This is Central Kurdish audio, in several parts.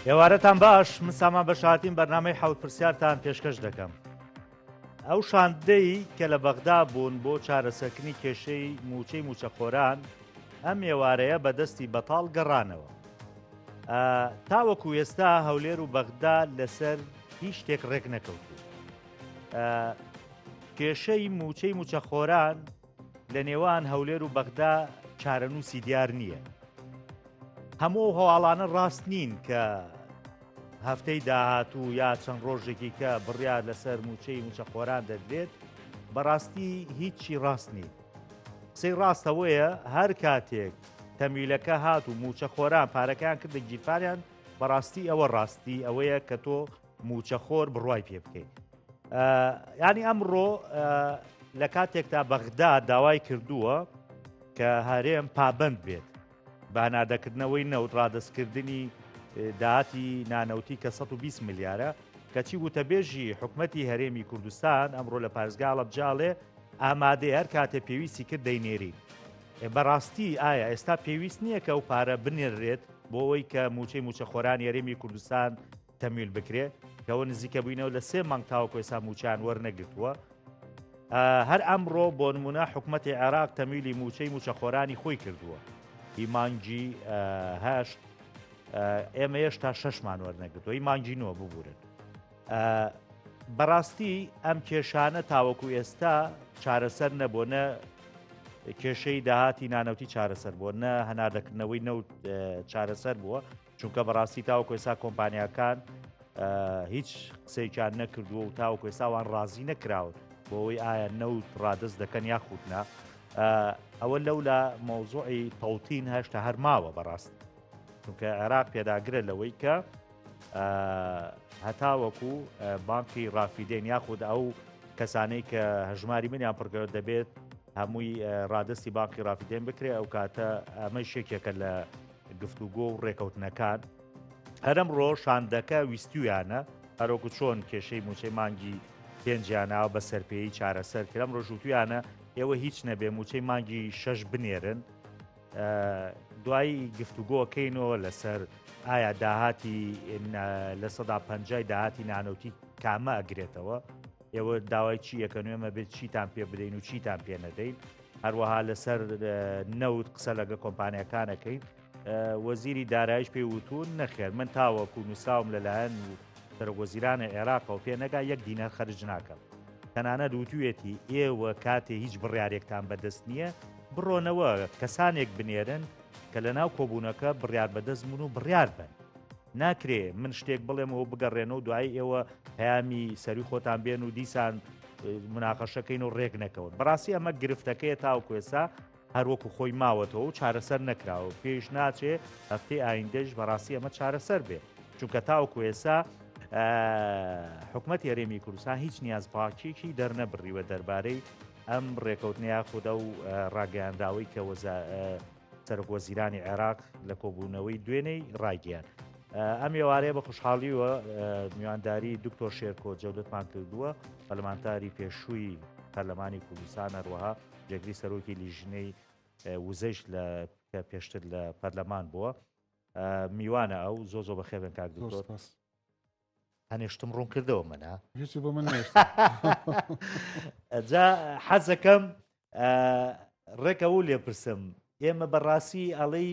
ئێوارەتان باش من سامان بەشاتین بەرنامەی حەوت پرسیارتان پێشکەش دەکەم. ئەو شاندەی کە لە بەغدا بوون بۆ چارەسەرکردنی کێشەی موچەی موچەخۆران ئەم ئێوارەیە بەدەستی بەتاڵ گەڕانەوە. تاوەکو ئێستا هەولێر و بەغدا لەسەر هیچ شتێک ڕێک نەکەوتو. کێشەی موچەی موچەخۆران لە نێوان هەولێر و بەغدا چارەنووسی دیار نییە. هەموو هەواڵانە ڕاست نین کە هەفتەی داهاتوو یا چەند ڕۆژێکی کە بڕیار لەسەر موچەی موچەخۆران دەدرێت بەڕاستی هیچی ڕاست نین. قسەی ڕاستەوەیە هەر کاتێک تەمیلەکە هات و موچەخۆران پارەکەیان کردە گیرفانیان بەڕاستی ئەوە ڕاستی ئەوەیە کە تۆ موچەخۆر بڕوای پێ بکەیت. ینی ئەمڕۆ لە کاتێکتا بەغدا داوای کردووە کە هەرێم پابند بێت بانادەکردنەوەی نەوت ڕادەستکردنی داهاتی نانەوتی کە 120 ملیارە کەچی وتەبێژی حکومەتی هەرێمی کوردستان ئەمڕۆ لە پارێزگا بجاڵێ ئامادەی هەر کاتێ پێویستی کرد دەینێری. بەڕاستی ئایا ئێستا پێویست نییە کە ئەو پارە بنێرێت بۆ ئەوەی کە موچەی موچەخۆرانی هەرێمی کوردستان تەمیل بکرێت کەەوە نزیکە بووینەوە لە 3 مانگ تاوەکو ئێستا موچیان وەرنەگرتووە. هەر ئەمڕۆ بۆ نمونە حکومەتی عێراق تەمیلی موچەی موچەخۆرانی خۆی کردووە هی مانگی هەشت ئێمە هێشتا 6مان وەرنەگرتووە هی مانگی نووە ببورن. بەڕاستی ئەم کێشانە تاوەکو ئێستا چارەسەر نەبوو نە کێشەی داهاتی نانەوتی چارەسەر بووە نە هەناردەکردنەوەی نەوت چارەسەر بووە چونکە بەڕاستی تاوەکو ئێستا کۆمپانیاکان هیچ قسەیان نەکردووە و تاوەکو ئێستاوان ڕازی نەکراون بۆ ئەوەی ئایا نەوت ڕادست دەکەن یاخودنا. ئەوە لەولا مەوزوعی تەوتین هەشتا هەر ماوە بەڕاست چونکە عێراق پێداگرە لەوەی کە هەتاوەکو بانکی ڕافیدێن یاخود ئەو کەسانەی کە هەژماری منیان پڕگەوە دەبێت هەمووی ڕادستی بانکی ڕافیدێن بکرێ ئەو کاتە ئەمە شێکێکە لە گفتوگۆ و ڕێکەوتنەکان. هەرم ڕۆ شاندەکە ویستویانە هەرۆکو چۆن کێشەی موچەی مانگی پێنجیانناوە بە سەرپێی چارەسەر کرم ڕۆژوتویانە ئێوە هیچ نەبێ موچەی مانگی 6 بنێرن دوایی گفتوگۆکەینەوە لەسەر ئایا داهاتی لە 150 داهاتی نانەوتی کامە ئەگرێتەوە ئێوە داوای چی یەکەنوێمە بێت چیتان پێ بدەین و چیتان پێ نەدەین. هەروەها لەسەر نەوت قسە لەگە کۆمپانیەکانەکەین. وەزیری دارایش پێی وتون نەخێر من تاوەکو نووساوم لەلایەن سەرۆکوەزیرانی عێراقەوە پێ نەگا 1 دینار خەرج ناکەم. تەنانەت وتوێتی ئێوە کاتێ هیچ بڕیارێکتان بەدەست نییە بڕۆنەوە کەسانێک بنێرن کە لە ناو کۆبوونەکە بڕیار بەدەست بوون و بڕیار بن. ناکرێ من شتێک بڵێمەوە بگەڕێنەوە دوایی ئێوە پەیامی سەروی خۆتان بێن و دیسان مناقەشەکەین و ڕێک نەکەون. بەڕاستی ئەمە گرفتەکەی تاوەکو ئێستا هەروەکو خۆی ماوەتەوە و چارەسەر نەکراوە پێش ناچێ هەفتەی ئایندەش بەڕاستی ئەمە چارەسەر بێ چونکە تاوەکو ئێستا حکومەتی هەرێمی کوردستان هیچ نیاز پاکێکی دەرنەبڕیوە دەربارەی ئەم ڕێکەوتنی یاخودە و ڕاگەیانداوی کە سەرۆکوەزیرانی عێراق لە کۆبوونەوەی دوێنەی ڕایگەیان. ئەم ێوارەیە بە خوشحاڵیوە میوانداری دکتۆر شێرکۆ جەودەتمان کردووە پەرلەمانتاری پێشووی پەرلەمانی کوردستان هەروەها جێگری سەرۆکی لیژنەی وزەیش لە پێشتر لە پەرلەمان بووە. میوانە ئەو زۆ بەخێبن کاک دکتۆر هەنێشتم ڕوون کردەوە منە هیچی بۆ من جا حەزەکەم ڕێکەوە لێ پرسم ئێمە بەڕاستی ئەڵەی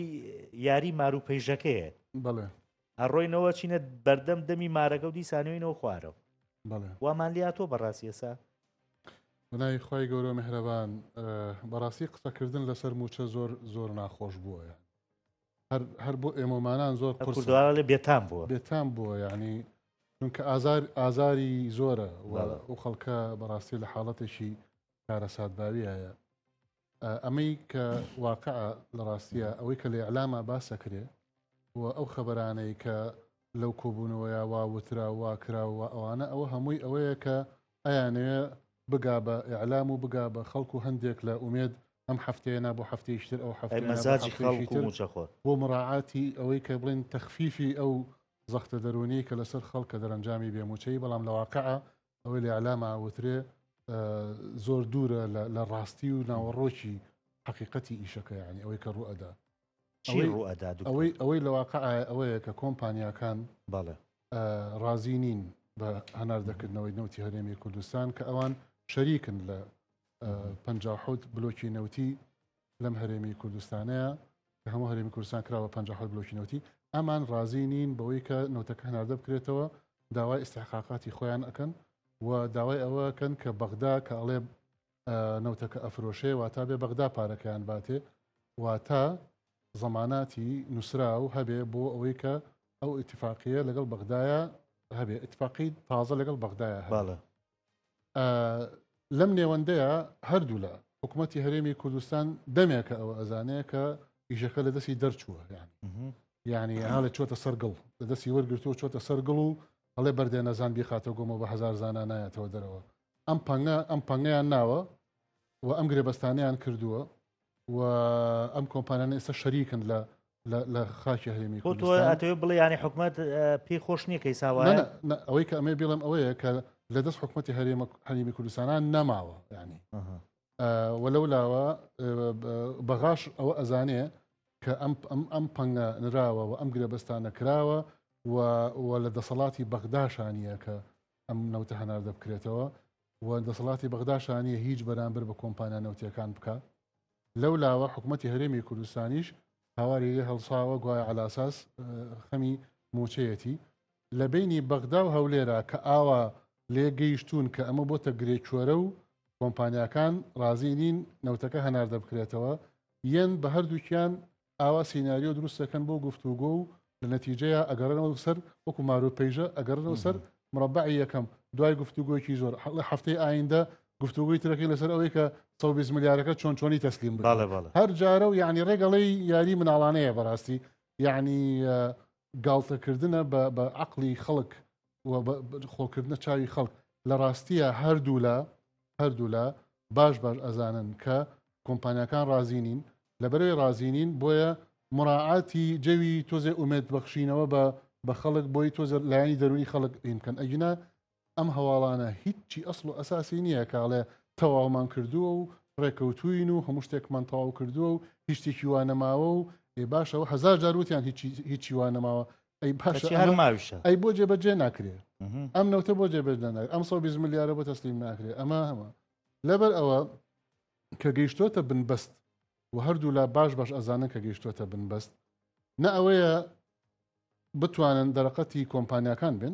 یاری ماروپەیژەکەیە بەڵێ ئەڕۆینەوە چینە بەردەم دەمی مارەکە و دیسانەوەینەوە خوارەوە بەڵێ وامان لاتۆ بەڕاستی ئێسا بنای خی گەورە مهرەبان بەڕاستی قسەکردن لەسەر موچە زۆر ناخۆش بووە هەر بۆ ئێمەمانان زۆر قورسوارە لێ بێتان بووە یعنی چونکە ئازاری زۆرە و خەڵکە بەڕاستی لە حاڵەتێکی کارە سادباوی هەیە. ئەمەی کە واقع لە ڕاستیە ئەوەی کە لە ئەعلامە باسەکرێ و ئەو خەبەرانەی کە لەو کۆبوونەوەیە وا وترا وا کراوە ئەوانە ئەوە هەمووی ئەوەیە کە ئەیانەیە بگا بە ئیعلام و بگا بە خەڵکو هەندێک لە ئومێد ئەم هەفتەیەنا بۆ هەفتەیشتر ئەو مەزاجی خەڵکوچەخۆر بۆ مراعاتی ئەوەی کە بڵێن تەخفیفی ئەو زەختە دەرونی کە لەسەر خەڵکە دەرەنجامی بێموچەی بەڵام لە واقعە ئەوەی لە ئیعلامە وترێ زۆر دوورە لە ڕاستی و ناوەڕۆکی حقیقەتی ئیشەکە یعنی ئەوەی کە ڕوئەدا چی ڕوئەدا دوکتۆر؟ ئەوەی لە واقع ئەوەیە کە کۆمپانیاکان بەڵێ ڕازی نین بە هەناردەکردنەوەی نەوتی هەرێمی کوردستان کە ئەوان شەریکن لە 57 بلۆکی نەوتی لەم هەرێمی کوردستانەیە کە هەموو هەرێمی کوردستان کراوە 57 بلۆکی نەوتی ئەمان ڕازی نین بەوەی کە نەوتەکە هەناردە بکرێتەوە داوای ئیستحقاقاتی خۆیان ئەکەن و داوای ئەوەکەن کە بەغدا کە ئەڵێ نەوتەکە ئەفرۆشێ واتە بێ بەغدا پارەکەیان باتێ واتە زەماناتی نووسرا و هەبێ بۆ ئەوەی کە ئەو ئیتفاقیە لەگەڵ بەغدایە هەبێ ئیتفاقی تازە لەگەڵ بەغدایە بەڵێ لەم نێوەندەیە هەردوو لە حکوومەتی هەرێمی کوردستان دەمێکە ئەوە ئەزانەیە کە ئیشەکە لە دەستی دەرچووە یعنی هەڵێ چۆتە سەرگڵ لە دەستی وەرگرتووە چۆتە سەرگڵ و هەڵێ بەردێ نەزان بیخاتە گۆمە بە هەزار زانە نایەتەوە دەرەوە ئەم پەنگەیان ناوە و ئەم گرێبەستانیان کردووە و ئەم کۆمپانیانە ئێستا شەریکن لە خاکی هەرێمی کوردستان ئەتەوێ بڵێ ینی حکوومەت پێی خۆش نییە کەی ساوایە ئەوەی کە ئەمێ بڵم ئەوەیە کە لە دەست حکوومەتی هەرێمی کوردستانان نەماوە ینی وەلەولاوە بەغاش ئەوە ئەزانێ کە ئەم پەنگە نراوە و ئەم گرێبەستانە کراوە و لە دەسەڵاتی بەغداشانیە کە ئەم نەوتە هەناردە بکرێتەوە و دەسەڵاتی بەغداشانیە هیچ بەرامبەر بە کۆمپانیا نەوتیەکان بکە لەولاوە حکوومەتی هەرێمی کوردستانیش هاواری لێ هەڵساوە گوایە علاساس خەمی موچەیەتی لە بینی بەغدا و هەولێرە کە ئاوا لێ گەیشتون کە ئەمە بۆتە گرێچوەرە و کۆمپانیاکان ڕازی نین نەوتەکە هەناردە بکرێتەوە یەن بە هەردووکیان ئاوا سیناریۆ دروستەکەن بۆ گفتوگۆ و لە نەتیجەیە ئەگەڕنەوە سەر وەکو مارۆپەیژە ئەگەڕنەوە سەر مربعی یەکەم دوای گفتوگۆیکی زۆر هەفتەی ئایندە گفتوگوی ترەکەی لەسەر ئەوەی کە 120 ملیارەکە چۆنی تەسلیم بکە هەر جارە و یعنی ڕێگەڵی یاری مناڵانەیە بەڕاستی یعنی گاڵتەکردنە بە عقلی خەڵک و خۆکردنە چاوی خەڵک لە ڕاستیە هەردوو لە باش ئەزانن کە کۆمپانیاکان ڕازینین لەبەرەوەی ڕازینین بۆیە مراعاتی جەوی تۆزێ ئومێد بەخشینەوە بە خەڵک بۆی تۆزە لایانی دەرونی خەڵک ئینکەن ئەگینا ئەم هەواڵانە هیچی ئەسڵ و ئەساسی نییە کاڵێ تەواومان کردووە و ڕێکەوتوین و هەموو شتێکمان تەواو کردووە و هیچ شتێکی وانەماوە و باشەوە هەزار جاروتیان هیچی وانەماوە ئەی باشە ئەی بۆ جێبەجێ ناکرێت ئەم نەوتە بۆ جێبەجێ ناکرێت ئەم 120 ملیارە بۆ تەسلیم ناکرێت ئەمە هەمە لەبەر ئەوە کە گەیشتۆتە بنبەست و هەردوو لە باش ئەزانن کە گەیشتۆتە بنبەست نە ئەوەیە بتوانن دەرەقەتی کۆمپانیاکان بن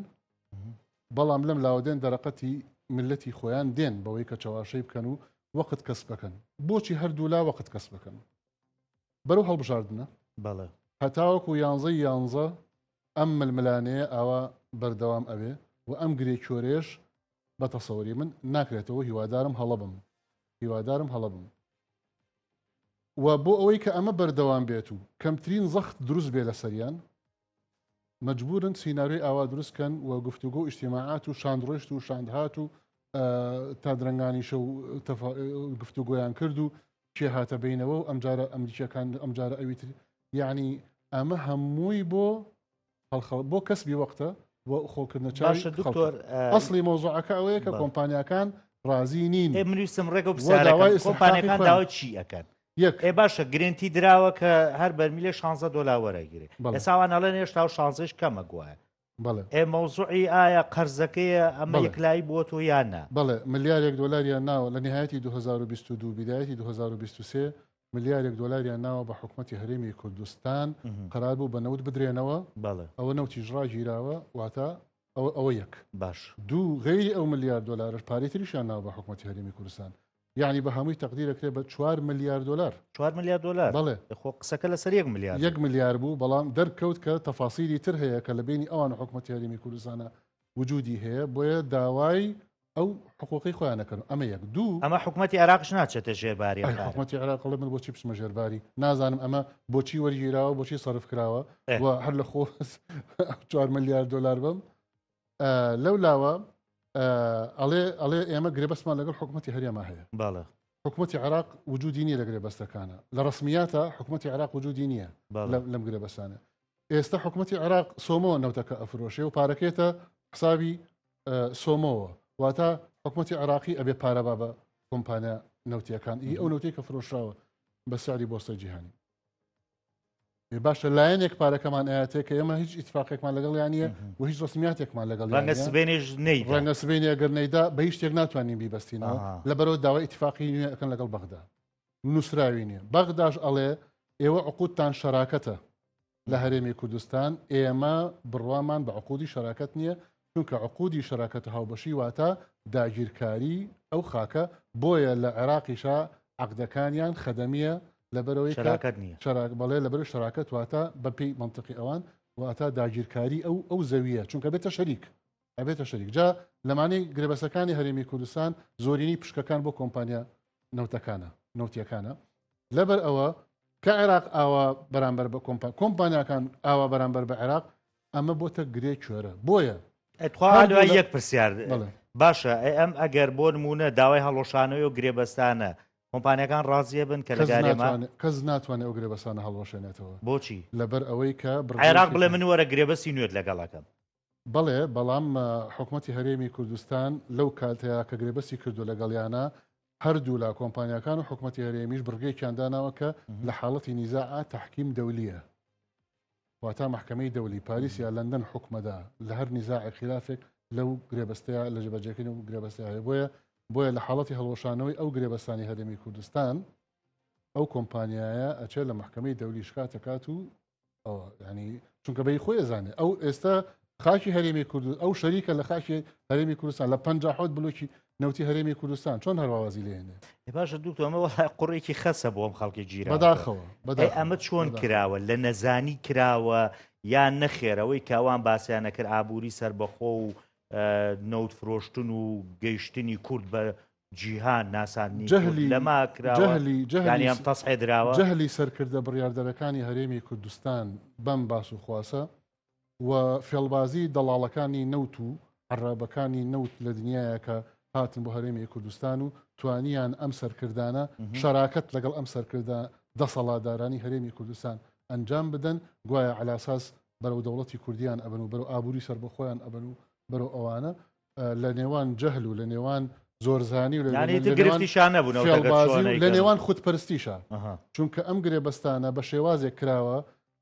بەڵام لەم لاودێن دەرەقەتی ملەتی خۆیان دێن بەوەی کە چاواشەی بکەن و وەقت کەس بکەن بۆچی هەردوو لا وەقت کەس بکەن بەرەو هەڵبژاردنە بەڵێ هەتاوەکو 11 ئەم ململانەیە ئاوا بەردەوام ئەوێ و ئەم گرێکۆرێش بە تەسەوەری من ناکرێتەوە هیوادارم هەڵە بم و بۆ ئەوەی کە ئەمە بەردەوام بێت و کەمترین زەخت دروست بێ لە سەریان مەجبورن سیناریۆی ئاوا دروستکەن و گفتوگۆ ئیجتیماعات و شاندڕۆشت و شاندهات و تا درەنگانی شەو گفتوگۆیان کرد و کێ هاتە بینەوە و ئەمجارە ئەمریکیەکان ئەمجارە ئەویتر یعنی ئەمە هەمووی بۆ کەسبی وەختە بۆ خۆکردنە چاوی دکتۆر ئەسڵی مۆزوعەکە ئەوەیە کە کۆمپانیاکان ڕازی نین منویستم ڕێگە و کۆمپانیەکان داوا چی ئەکەن باشە گرنتی دراوە کە هەر بەرمیلێ 16 دلار وەرەگیرێ ئێساوان ئەڵێن هێشتا و 16 کەمە گوایە مەوزوعی ئایا قەرزەکەی ئەمە یەکلایی بۆ تۆ یانە بەڵێ ملیارێک دۆلاریان ناوە لە نهایەتی 2022 بیدایەتی 2023 ملیارێک دۆلاریان ناوە بە حکوومەتی هەرێمی کوردستان قەرار بوو بە نەوت بدرێنەوە ئەوە نەوتی ژڕا گیراوە واتە ئەوە یەک باش دوو غەیری ئەو ملیار دۆلارش پارەی تریشیان ناوە بە حکوومەتی هەرێمی کوردستان یعنی بە هەمووی تەقدیرەکرێت بە 4 ملیار دلار 4 ملیار دلار بەڵێ خۆ قسەکە لەسەر 1 ملیار 1 ملیار بوو بەڵام دەرکەوت کە تەفاسیلی تر هەیە کە لە بینی ئەوان حکوومەتی هەرێمی کوردستانە وجودی هەیە بۆیە داوای ئەو حقوقی خۆیانەکەن ئەمە یەک دوو ئەمە حکوومەتی عێراقش ناچێتە ژێرباری حکوومەتی عێراق من بۆچی بچمە ژێرباری نازانم ئەمە بۆچی وەرگیراوە بۆچی سەرف کراوە و هەر لە خۆ 4 ملیار دلار بم لەولاوە ئەڵێ ئێمە گرێبەستمان لەگەڵ حکوومەتی هەرێما هەیە باڵە حکوومەتی عێراق وجودی نییە لە گرێبەستەکانە لە ڕسمیاتە حکوومەتی عێراق وجودی نییە لەم گرێبەستانە ئێستا حکوومەتی عێراق سۆمەوە نەوتەکە ئەفرۆشێ و پارەکێتە حسابی سۆمەوە واتە حکوومەتی عێراقی ئەبێ پارەبا بە کۆمپانیا نەوتیەکان ئەو نەوتەی کە فرۆشراوە بە ساری بۆستە جیهانی باشە لایەنێک پارەکەمان ئاەتێک کە ئێمە هیچ ئیتفاقێکمان لەگەڵ یانە و هیچ ڕسمیاتێکمان لەگەڵ ڕەنگە سبێنێژ نەیدا ڕەنگە سبێنی ئەگەر نەیدا بە هیچ شتێک ناتوانین بیبەستینەوە لەبەرەوە داوای ئیتفاقی نوێ ئەەکەن لەگەڵ بەغدا نووسراوی نییە بەغداش ئەڵێ ئێوە عقودتان شەراکەتە لە هەرێمی کوردستان ئێمە بڕوامان بە عقودی شەراکەت نییە چونکە عقودی شەراکەتە هاوبەشی واتە داگیرکاری ئەو خاکە بۆیە لە عێراقیشا عەقدەکانیان خەدەمیە لەبەرەوەی شەراکەت نییە بەڵێ لەبەر شەراکەت واتە بەپێی منطقی ئەوان واتە داگیرکاری ئەو زەویە چونکە بێتە شەریک ئەبێتە شەریک جا لەمانەی گرێبەسەکانی هەرێمی کوردستان زۆرینی پشکەکان بۆ کۆمپانیا نەوتیەکانە لەبەر ئەوە کە عێراق ئاوا بەرامبەر بە کۆمپانیاکان ئاوا بەرامبەر بە عێراق ئەمە بۆتە گرێ کوێرە بۆیە ئەتخوا یەک پرسیار باشە ئەم ئەگەر بۆ نمونە داوای هەڵۆشانەوەی و گرێبەستانە کۆمپانیەکان ڕازیە بن کە لەگارێمە کەس ناتوانێت ئەو گرێبەستانە هەڵۆشێنێتەوە بۆچی لەبەر ئەوەی کە عێراق بڵێ من وەرە گرێبەستی نوێت لەگەڵەکەم بەڵێ بەڵام حکوومەتی هەرێمی کوردستان لەو کاتەیە کە گرێبەستی کردو لەگەڵیانە هەردوو لە کۆمپانیەکان و حکوومەتی هەرێمیش بڕگەیەکیانداناوە کە لە حاڵەتی نیزاعە تحکیم دەولیە واتە محکمەی دەولی پاریس یا لەندەن حکومەدا لە هەر نیزاعی خلافێک لەو گرێبەستەیە لە جێبەجێکردن و گرێبەستەیە بۆیە لە حاڵەتی هەڵۆشانەوەی ئەو گرێبەستانی هەرێمی کوردستان ئەو کۆمپانیایە ئەچێت لە محکمەی دەولی شکاتەکات و ینی چونکە بەی خۆی ئەزانێت ئەو ئێستا خاکی هەرێمی کوردستان ئەو شەریکە لە خاکی هەرێمی کوردستان لە 57 بلوکی نەوتی هەرێمی کوردستان چۆن هەروازی لێنێ باشە دوکتۆمەوە قوڕێکی خەسە بۆم خەڵکی گیرە بەداخەوە ئەمە چۆن کراوە لە نەزانی کراوە یان نەخێرەوەی کاوان باسییانە کرد ئابووری سربەخۆ و نەوت فرۆشتن و گەیشتنی کورد بە جیهان ناسانی لەما کراوە تەسحێ دراوە جەهلی سەرکردە بڕیاردەرەکانی هەرێمی کوردستان بەم باس و خواسە و فێڵبازی دەڵاڵەکانی نەوت و عەرابەکانی نەوت لە دنیایە کە هاتن بۆ هەرێمی کوردستان و توانیان ئەم سەرکردانە شەراکەت لەگەڵ ئەم سەرکردە دەسەڵاتدارانی هەرێمی کوردستان ئەنجام بدەن گوایە عەلاساس بەرەو دەوڵەتی کوردیان ئەبن و بەرەو ئابووری سربەخۆیان ئەبن و بەرەو ئەوانە لە نێوان جەهل و لە نێوان زۆرزانی و لە نێوان خودپەرستیشە چونکە ئەم گرێبەستانە بە شێوازێک کراوە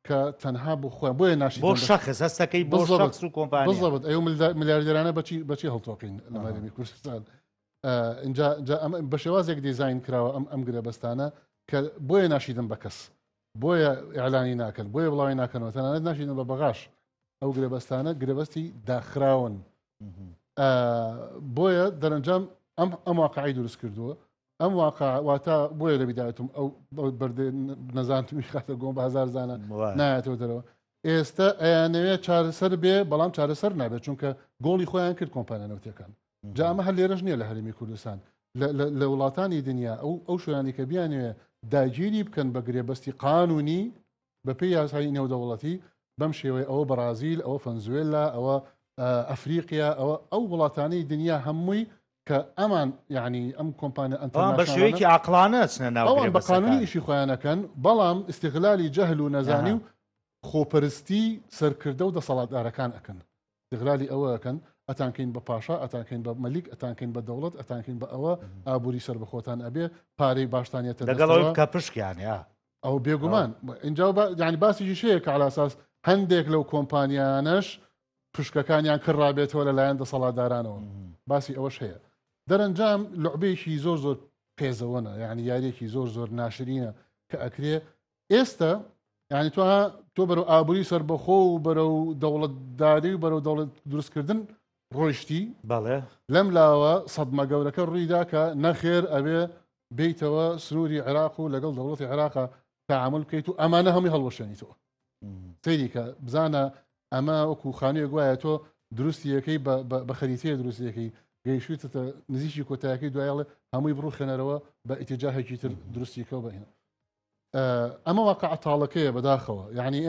کە تەنها بۆ خۆیان بۆیە ناشی بۆ شەخص هەستەکەی بۆ شەخص و کۆمپانیا بزەبت ئەو ملیاردێرانە بەچی هەڵتۆقین لە هەرێمی کوردستان اینجا بە شێوازێک دیزاین کراوە ئەم گرێبەستانە کە بۆیە ناشیدن بە کەس بۆیە ئیعلانی ناکەن بۆیە بڵاوی ناکەنەوە تەنانەت ناشیدن بە بەغاش ئەو گرێبەستانە گرێبەستی داخراون بۆیە دەرەنجام ئەم واقعی دروست کردووە ئەم واتە بۆیە لە بیداەتم ئەو بەردێ نەزانتمی خاتە گۆم بە هزار زانە نایەتەوە دەرەوە ئێستا ئەیانەوێت چارەسەر بێ بەڵام چارەسەر نابێت چونکە گۆڵی خۆیان کرد کۆمپانیانەوتەکان جا ئەمە هەر لێرەش نییە لە هەرێمی کوردستان لە وڵاتانی دنیا ئەو شوێنانی کە بیانوێ داگیری بکەن بە گرێبەستی قانونی بەپێی یاسایی نێودەوڵەتی بەم شێوەیە ئەوە بەرازیل ئەوە فەنزوێلا ئەوە ئەفریقیا ئەو وڵاتانی دنیا هەمووی کە ئەمان یعنی ئەم کۆمپانیا بە شێوەیەکی عەقڵانە ئەوان بە قانونی ئیشی خۆیانەکەن بەڵام استیغلالی جەهل و نەزانی و خۆپەرستی سەرکردە و دەسەڵاتدارەکان ئەکەن استیغلالی ئەوەکەن ئەتانکەین بە پاشا ئەتانکەین بە مەلیک ئەتانکەین بە دەوڵەت ئەتانکەین بە ئەوە ئابووری سەر بەخۆتان ئەبێ پارەی باشتانێتە لەگەڵەوە کە پشکیان ئەو بێگومان اینجا ینی باسیی شەیە کە علاساس هەندێک لەو کۆمپانیانەش پشکەکانیان کڕابێتەوە لەلایەن دەسەڵاتدارانەوە باسی ئەوەش هەیە دەرەنجام لعبێکی زۆر پێزەوەنە یعنی یاریێکی زۆر ناشرینە کە ئەکرێ ئێستا یعنی تۆ بەرەو ئابووری سەربەخۆ و بەرەو دەوڵەتداری و بەرەو دەوڵەت دروستکردن ڕۆیشتی بەڵێ لەم لاوە سەدمە گەورەکە ڕوویدا کە نەخێر ئەبێ بیتەوە سنووری عێراق و لەگەڵ دەوڵەتی عێراقا تعامل بکەیت و ئەمانە هەمووی هەڵوەشێنیتەوە سەیری کە بزانە ئەمە وەکو خانوویە گوایە تۆ دروستیەکەی بە خەریتەیە دروستیەکەی گەیشتە نزیکی کۆتایەکەی دوایڵێ هەمووی بڕوو خێنەرەوە بە ئیتیجاهێکی تر دروستیکەوە بەهێن ئەمە واقع تاڵەکەیە بەداخەوە یعنی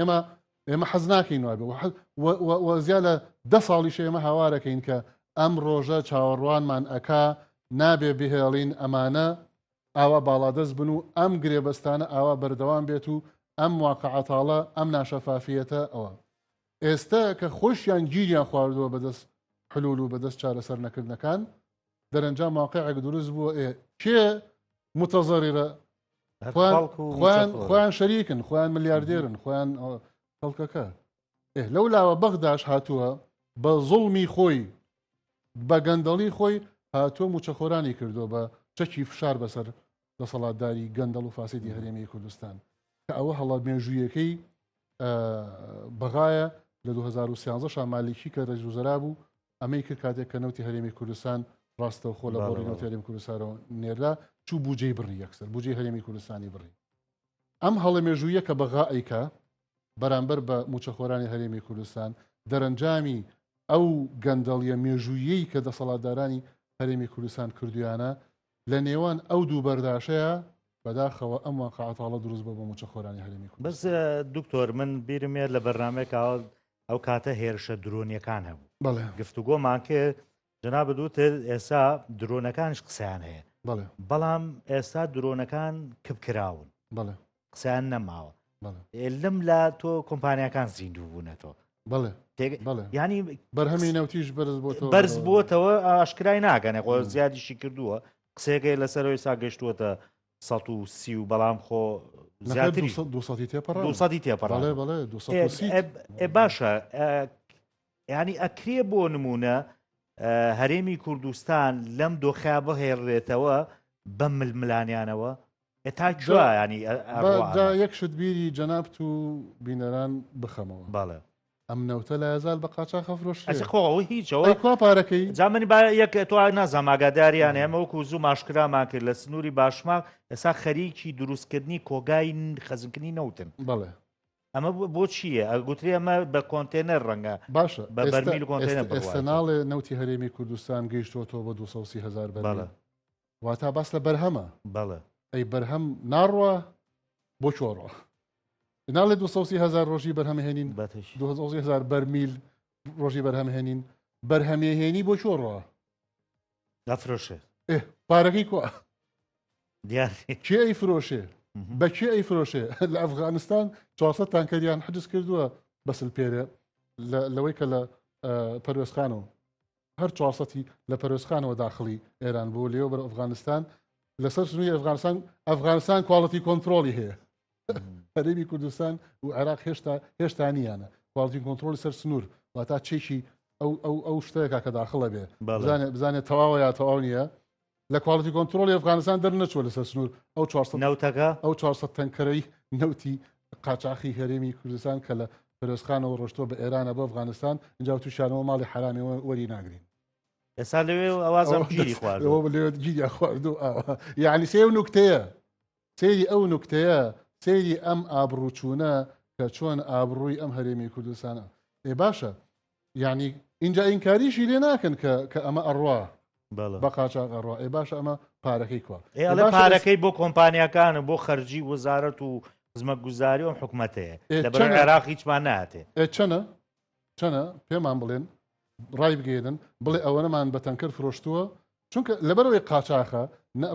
ئێمە حەز ناکەین وابێ زیاد لە 10 ساڵیش ئێمە هاوارەکەین کە ئەم ڕۆژە چاوەڕوانمان ئەکا نابێ بهێڵین ئەمانە ئاوا باڵادەست بن و ئەم گرێبەستانە ئاوا بەردەوام بێت و ئەم واقعتاڵە ئەم ناشەفافیەتە ئەوە ئێستا کە خۆشیان گیریان خواردووە بەدەست حلول و بەدەست چارەسەر نەکردنەکان دەرەنجام واقعێک دروست بووە کێ متەزەریرە خۆیان شەریکن خۆیان ملیاردێرن خۆیان خەڵکەکە لەولاوە بەغداش هاتووە بە زوڵمی خۆی بە گەندەڵی خۆی هاتووە موچەخۆرانی کردو بە چەکی فشار بەسەر دەسەڵاتداری گەندەڵ و فاسیدی هەرێمی کوردستان کە ئەوە هەڵا مێژوویەکەی بەغایە لە 2013 مالیکی کە ڕێژوزەرا بوو ئەمەی کرد کاتێک کە نەوتی هەرێمی کوردستان ڕاستە خۆ لە بۆڕی نەوتی هەرێمی کوردستانەوە نێردا چوو بوجەی بڕی یەکسەر بوجەی هەرێمی کوردستانی بڕی ئەم هەڵە مێژوویە کە بەغا ئەیکا بەرامبەر بە موچەخۆرانی هەرێمی کوردستان دەرەنجامی ئەو گەندەڵیە مێژوویەی کە دەسەڵاتدارانی هەرێمی کوردستان کردویانە لە نێوان ئەو دوو بەرداشەیە بەداخەوە ئەم واقعەتاڵە دروست بە موچەخۆرانی هەرێمی کوردستان. بەس دکتۆر من بیرمێر لە بەرنامەیەکەوە ئەو کاتە هێرشە درۆنیەکان هەبوو گفتوگۆمان کرد جەناب دووتر ئێستا درۆنەکانش قسەیان هەیە بەڵام ئێستا درۆنەکان کبکراون قسەیان نەماوە لەم لە تۆ کۆمپانیەکان زیندوو بوونەتەوە ینی بەرهەمی نەوتیش بەرز بووتەوە ئاشکرای ناگەنێ خۆ زیادیشی کردووە قسەکەی لەسەرەوەی سا گەشتووەتە 130 و بەڵام خۆ زیاتری 200 تێپەڕ باشە ینی ئەکرێ بۆ نمونە هەرێمی کوردستان لەم دۆخیا بهێڕێتەوە بەم ململانیانەوە تا ینی یەک شت بیری جەنابەت و بینەران بخەمەوە باڵێ ئەم نەوتە لە ئازال بە قاچاق خۆش خۆەوە هیچەوە پارەکەی جامنی یەک تۆ نازام ئاگاداریان ئێمە وەکو زوو ماشکرامان کرد لە سنووری باشماک ئێستا خەریکی دروستکردنی کۆگای خەزمکردنی نەوتن بەڵێ ئەمە بۆ چییە ئەگوتری ئەمە بە کۆنتێنەر ڕەنگە باشە بە بەرمیل کۆنتێنەر ئێستاناڵێ نەوتی هەرێمی کوردستان گەیشتۆتەوە بە 230,000 بەڵێ واتە باس لە بەرهەمە بەڵێ ئەی بەرهەم ناڕوە بۆ چۆڕەوە ناڵێ 230,000 ڕۆژی بەرهەمهێنین 200,000 بەرمیل ڕۆژی بەرهەمهێنین بەرهەمێهێنی بۆ چۆڕەوە دەفرۆشێ پارەکەی کۆ کێ ئەی فرۆشێ بەکێ ئەی فرۆشێ لە ئەفغانستان 400 تانکەریان حجز کردووە بەسل پێرە لەوەی کە لە پەروێزخانەوە هەر 400 لە پەروێزخانەوە داخلی ئێران بوو لێوە بەر ئەفغانستان لەسەر سنووی ئەفغانستان کواڵەتی کۆنتترۆلی هەیە هەرێمی کوردستان و عێراق هێشتا نیانە کواڵەتی کۆنتترۆلی سەر سنوور واتا چێکی ئەو شتەیەکا کە داخڵە بێ بزانێت تەواوە یا تەواو نییە لە کواڵەتی کۆنتترۆلی ئەفغانستان دەرنەچوە لەسەر سنوور ئەو 400 تەنکەرەی نەوتی قاچاقی هەرێمی کوردستان کە لە پەرۆزخانەوە ڕۆشتۆ بە ئێرانە بۆ ئەفغانستان اینجا تووشانەوە ماڵی حرامەوە وەری ناگرین ئێستا لەوێ ئەوازم گیری خواردو یعنی سێ نوکتەیە سێری ئەو نوکتەیە سێری ئەم ئابڕووچوونە کە چۆن ئابڕووی ئەم هەرێمی کوردستانە باشە یعنی اینجا ئینکاریشی لێ ناکەن کە ئەمە ئەڕوا بە قاچاق ئەڕوا باشە ئەمە پارەکەی کوا پارەکەی بۆ کۆمپانیەکانە بۆ خەرجی وەزارەت و خزمەت گوزاری و حکوومەتەیە لەبەر عێراق هیچمان ناتێ چەنە پێمان بڵێن ڕای بگێنن بڵێ ئەوەنەمان بە تەنکەر فرۆشتووە چونکە لەبەرەوەی قاچاخە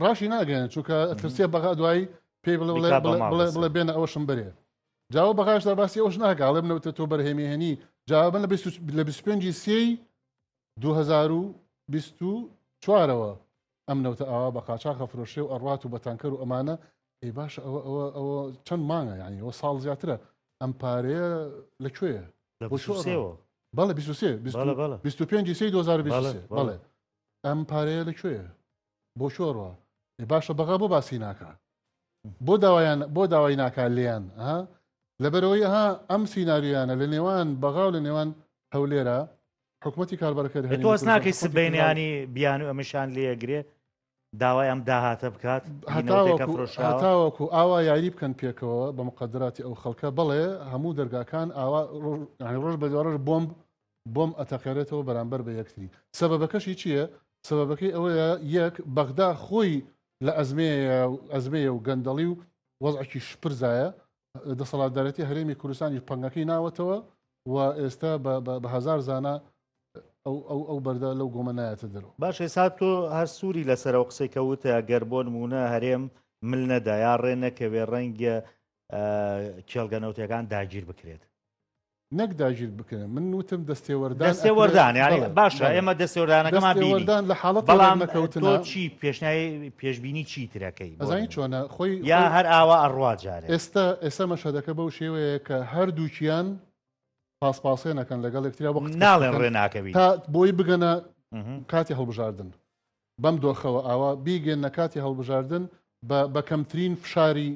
ڕاشی ناگەێن چونکە ترسێ بەغا دوایی پێی بڵێ بێنە ئەوەشم بەرێ جاوە بەغاشدا باسی ئەوش ناکە ئەڵێ بنەوتە تۆ بەرهێمیهێنی جاوابن لە 25 سی 2024ەوە ئەم نەوتە ئاوا بە قاچاخە فرۆشێ و ئەڕات و بە تانکەر و ئەمانە باش ئەوە چەند مانگە یعنی ئەوە ساڵ زیاترە ئەم پارەیە لەکوێیە بەڵێ 25 سی 2023 بەڵێ ئەم پارەیە لەکوێیە بۆ شۆڕوە باشە بەغا بۆ باسی ناکە بۆ داوای ناکە لێیان لەبەرەوەی ئەم سینناریانە لە نێوان بەغا و لە نێوان هەولێرە حکوومەتی کاربارەکە تۆس ناکەی سبینیانی بیان و ئەمەشان لێگرێ داوای ئەم داهاتە بکات هەتاوەکو ئاوا یاری بکەن پێکەوە بە مقدراتی ئەو خەڵکە بڵێ هەموو دەرگاکان ئاوا ڕۆژ بە دوارەش بۆم ئەتەقێرێتەوە بەرامبەر بە یەکتری سەبەبەکەشی چییە؟ سەبەبەکەی ئەوەیە یەک بەغدا خۆی لە ئەزمەیە و گەندەڵی و وەزعکی شپرزایە دەسەڵاتدارەتی هەرێمی کوردستانی پەنگەکەی ناوەتەوە و ئێستا بە هەزار زانە ئەو بەردە لەو گۆمە نایەتە دەرەوە باش ئێستا تۆ هەر سووری لەسەرەوە قسەی کەوتە گەر بۆ نمونە هەرێم مل نەدا یا ڕێ نەکەوێ ڕەنگە کێڵگەنەوتەکان داگیر بکرێت نەک داگیر بکەن من وتم دەستێوەردان دەستێوەردان یعنی باشە ئێمە دەستێوەردانەکەمان بینی دەستێوەردان لە حاڵەت بەڵام نەکەوتنە تۆ چی پێشنایی پێشبینی چیترەکەی ئەزانی چۆنە خۆی یا هەر ئاوا ئەڕوا جارێ ئێستا مەشهدەکە بەو شێوەیە کە هەردووکیان پاسپاسێنەکەن لەگەڵ یەکتریا وەخت ناڵێن ڕێناکەوی تا بۆی بگەنە کاتی هەڵبژاردن بەم دۆخەوە ئاوا بیگەن نەکاتی هەڵبژاردن بە کەمترین فشاری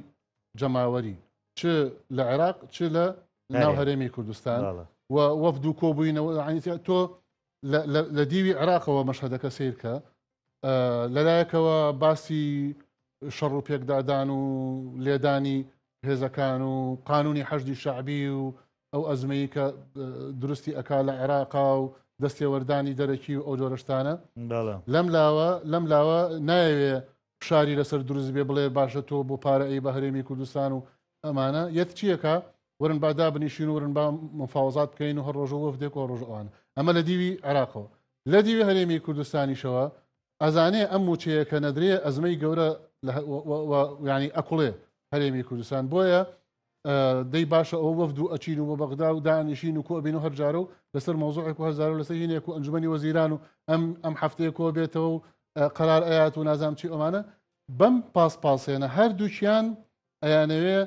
جەماوەری چ لە عێراق چ لە ناو هەرێمی کوردستان و وەفد و کۆبووینەوە تۆ لە دیوی عێراقەوە مەشهدەکە سیرکە لەلایەکەوە باسی شەڕ و پێکدادان و لێدانی هێزەکان و قانونی حەشدی شعبی و ئەو ئەزمەیی کە درستی ئەکا لە عێراقا و دەستێوەردانی دەرەکی و ئەو جۆرەشتانە لەم لاوە نایەوێ فشاری لەسەر دروست بێ بڵێ باشە تۆ بۆ پارە ئەی بە هەرێمی کوردستان و ئەمانە یەت چیەکە ورن بادا بنیشین ورن با مفاوزات بکەین و هەر ڕۆژە وەفدێک و ڕۆژ ئەوان ئەمە لە دیوی عێراقەوە لە دیوی هەرێمی کوردستانیشەوە ئەزانێ ئەم موچەیە کە نەدرێ ئەزمەی گەورە ینی ئەکوڵێ هەرێمی کوردستان بۆیە دەی باشە ئەو وەفد و ئەچین و بە بەغدا و دانیشین و کۆبین و هەرجارە و لەسەر مۆزوعێک و هەزار و لەسەر هینێک و ئەنجومەنی وەزیران و ئەم هەفتەیە کۆ بێتەوە و قەرار ئەیات و نازام چی ئەمانە بەم پاسپاسێنە هەردووچیان ئەیانەوێ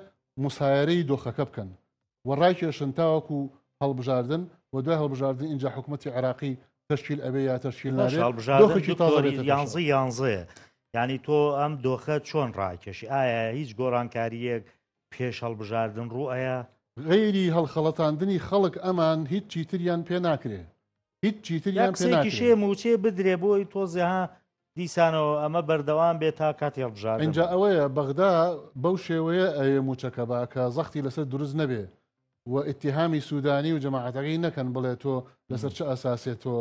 مسایرەی دۆخەکە بکەن و ڕایکێشن تاوەکو هەڵبژاردن و دوای هەڵبژاردن اینجا حکوومەتی عێراقی تشکیل ئەبێ یا تشکیل نابێت یانزەیە ینی تۆ ئەم دۆخە چۆن ڕاکێشی ئایا هیچ گۆڕانکاریەک پێش هەڵبژاردن ڕوئەیە غەیری هەڵخەڵەتاندنی خەڵک ئەمان هیچ چیتریان پێ ناکرێ هیچ چیتریان پێ ناکرێ موچێ بدرێ بۆی تۆزیها دیسانەوە ئەمە بەردەوام بێت تا کاتی هەڵبژاردن اینجا ئەوەیە بەغدا بەو شێوەیە ئەوێ موچەکە باکە زەختی لەسەر دروست نەبێ و ئتیهامی سوودانی و جەماعەتەکەی نەکەن بڵێ تۆ لەسەر چه ئەساسێت تۆ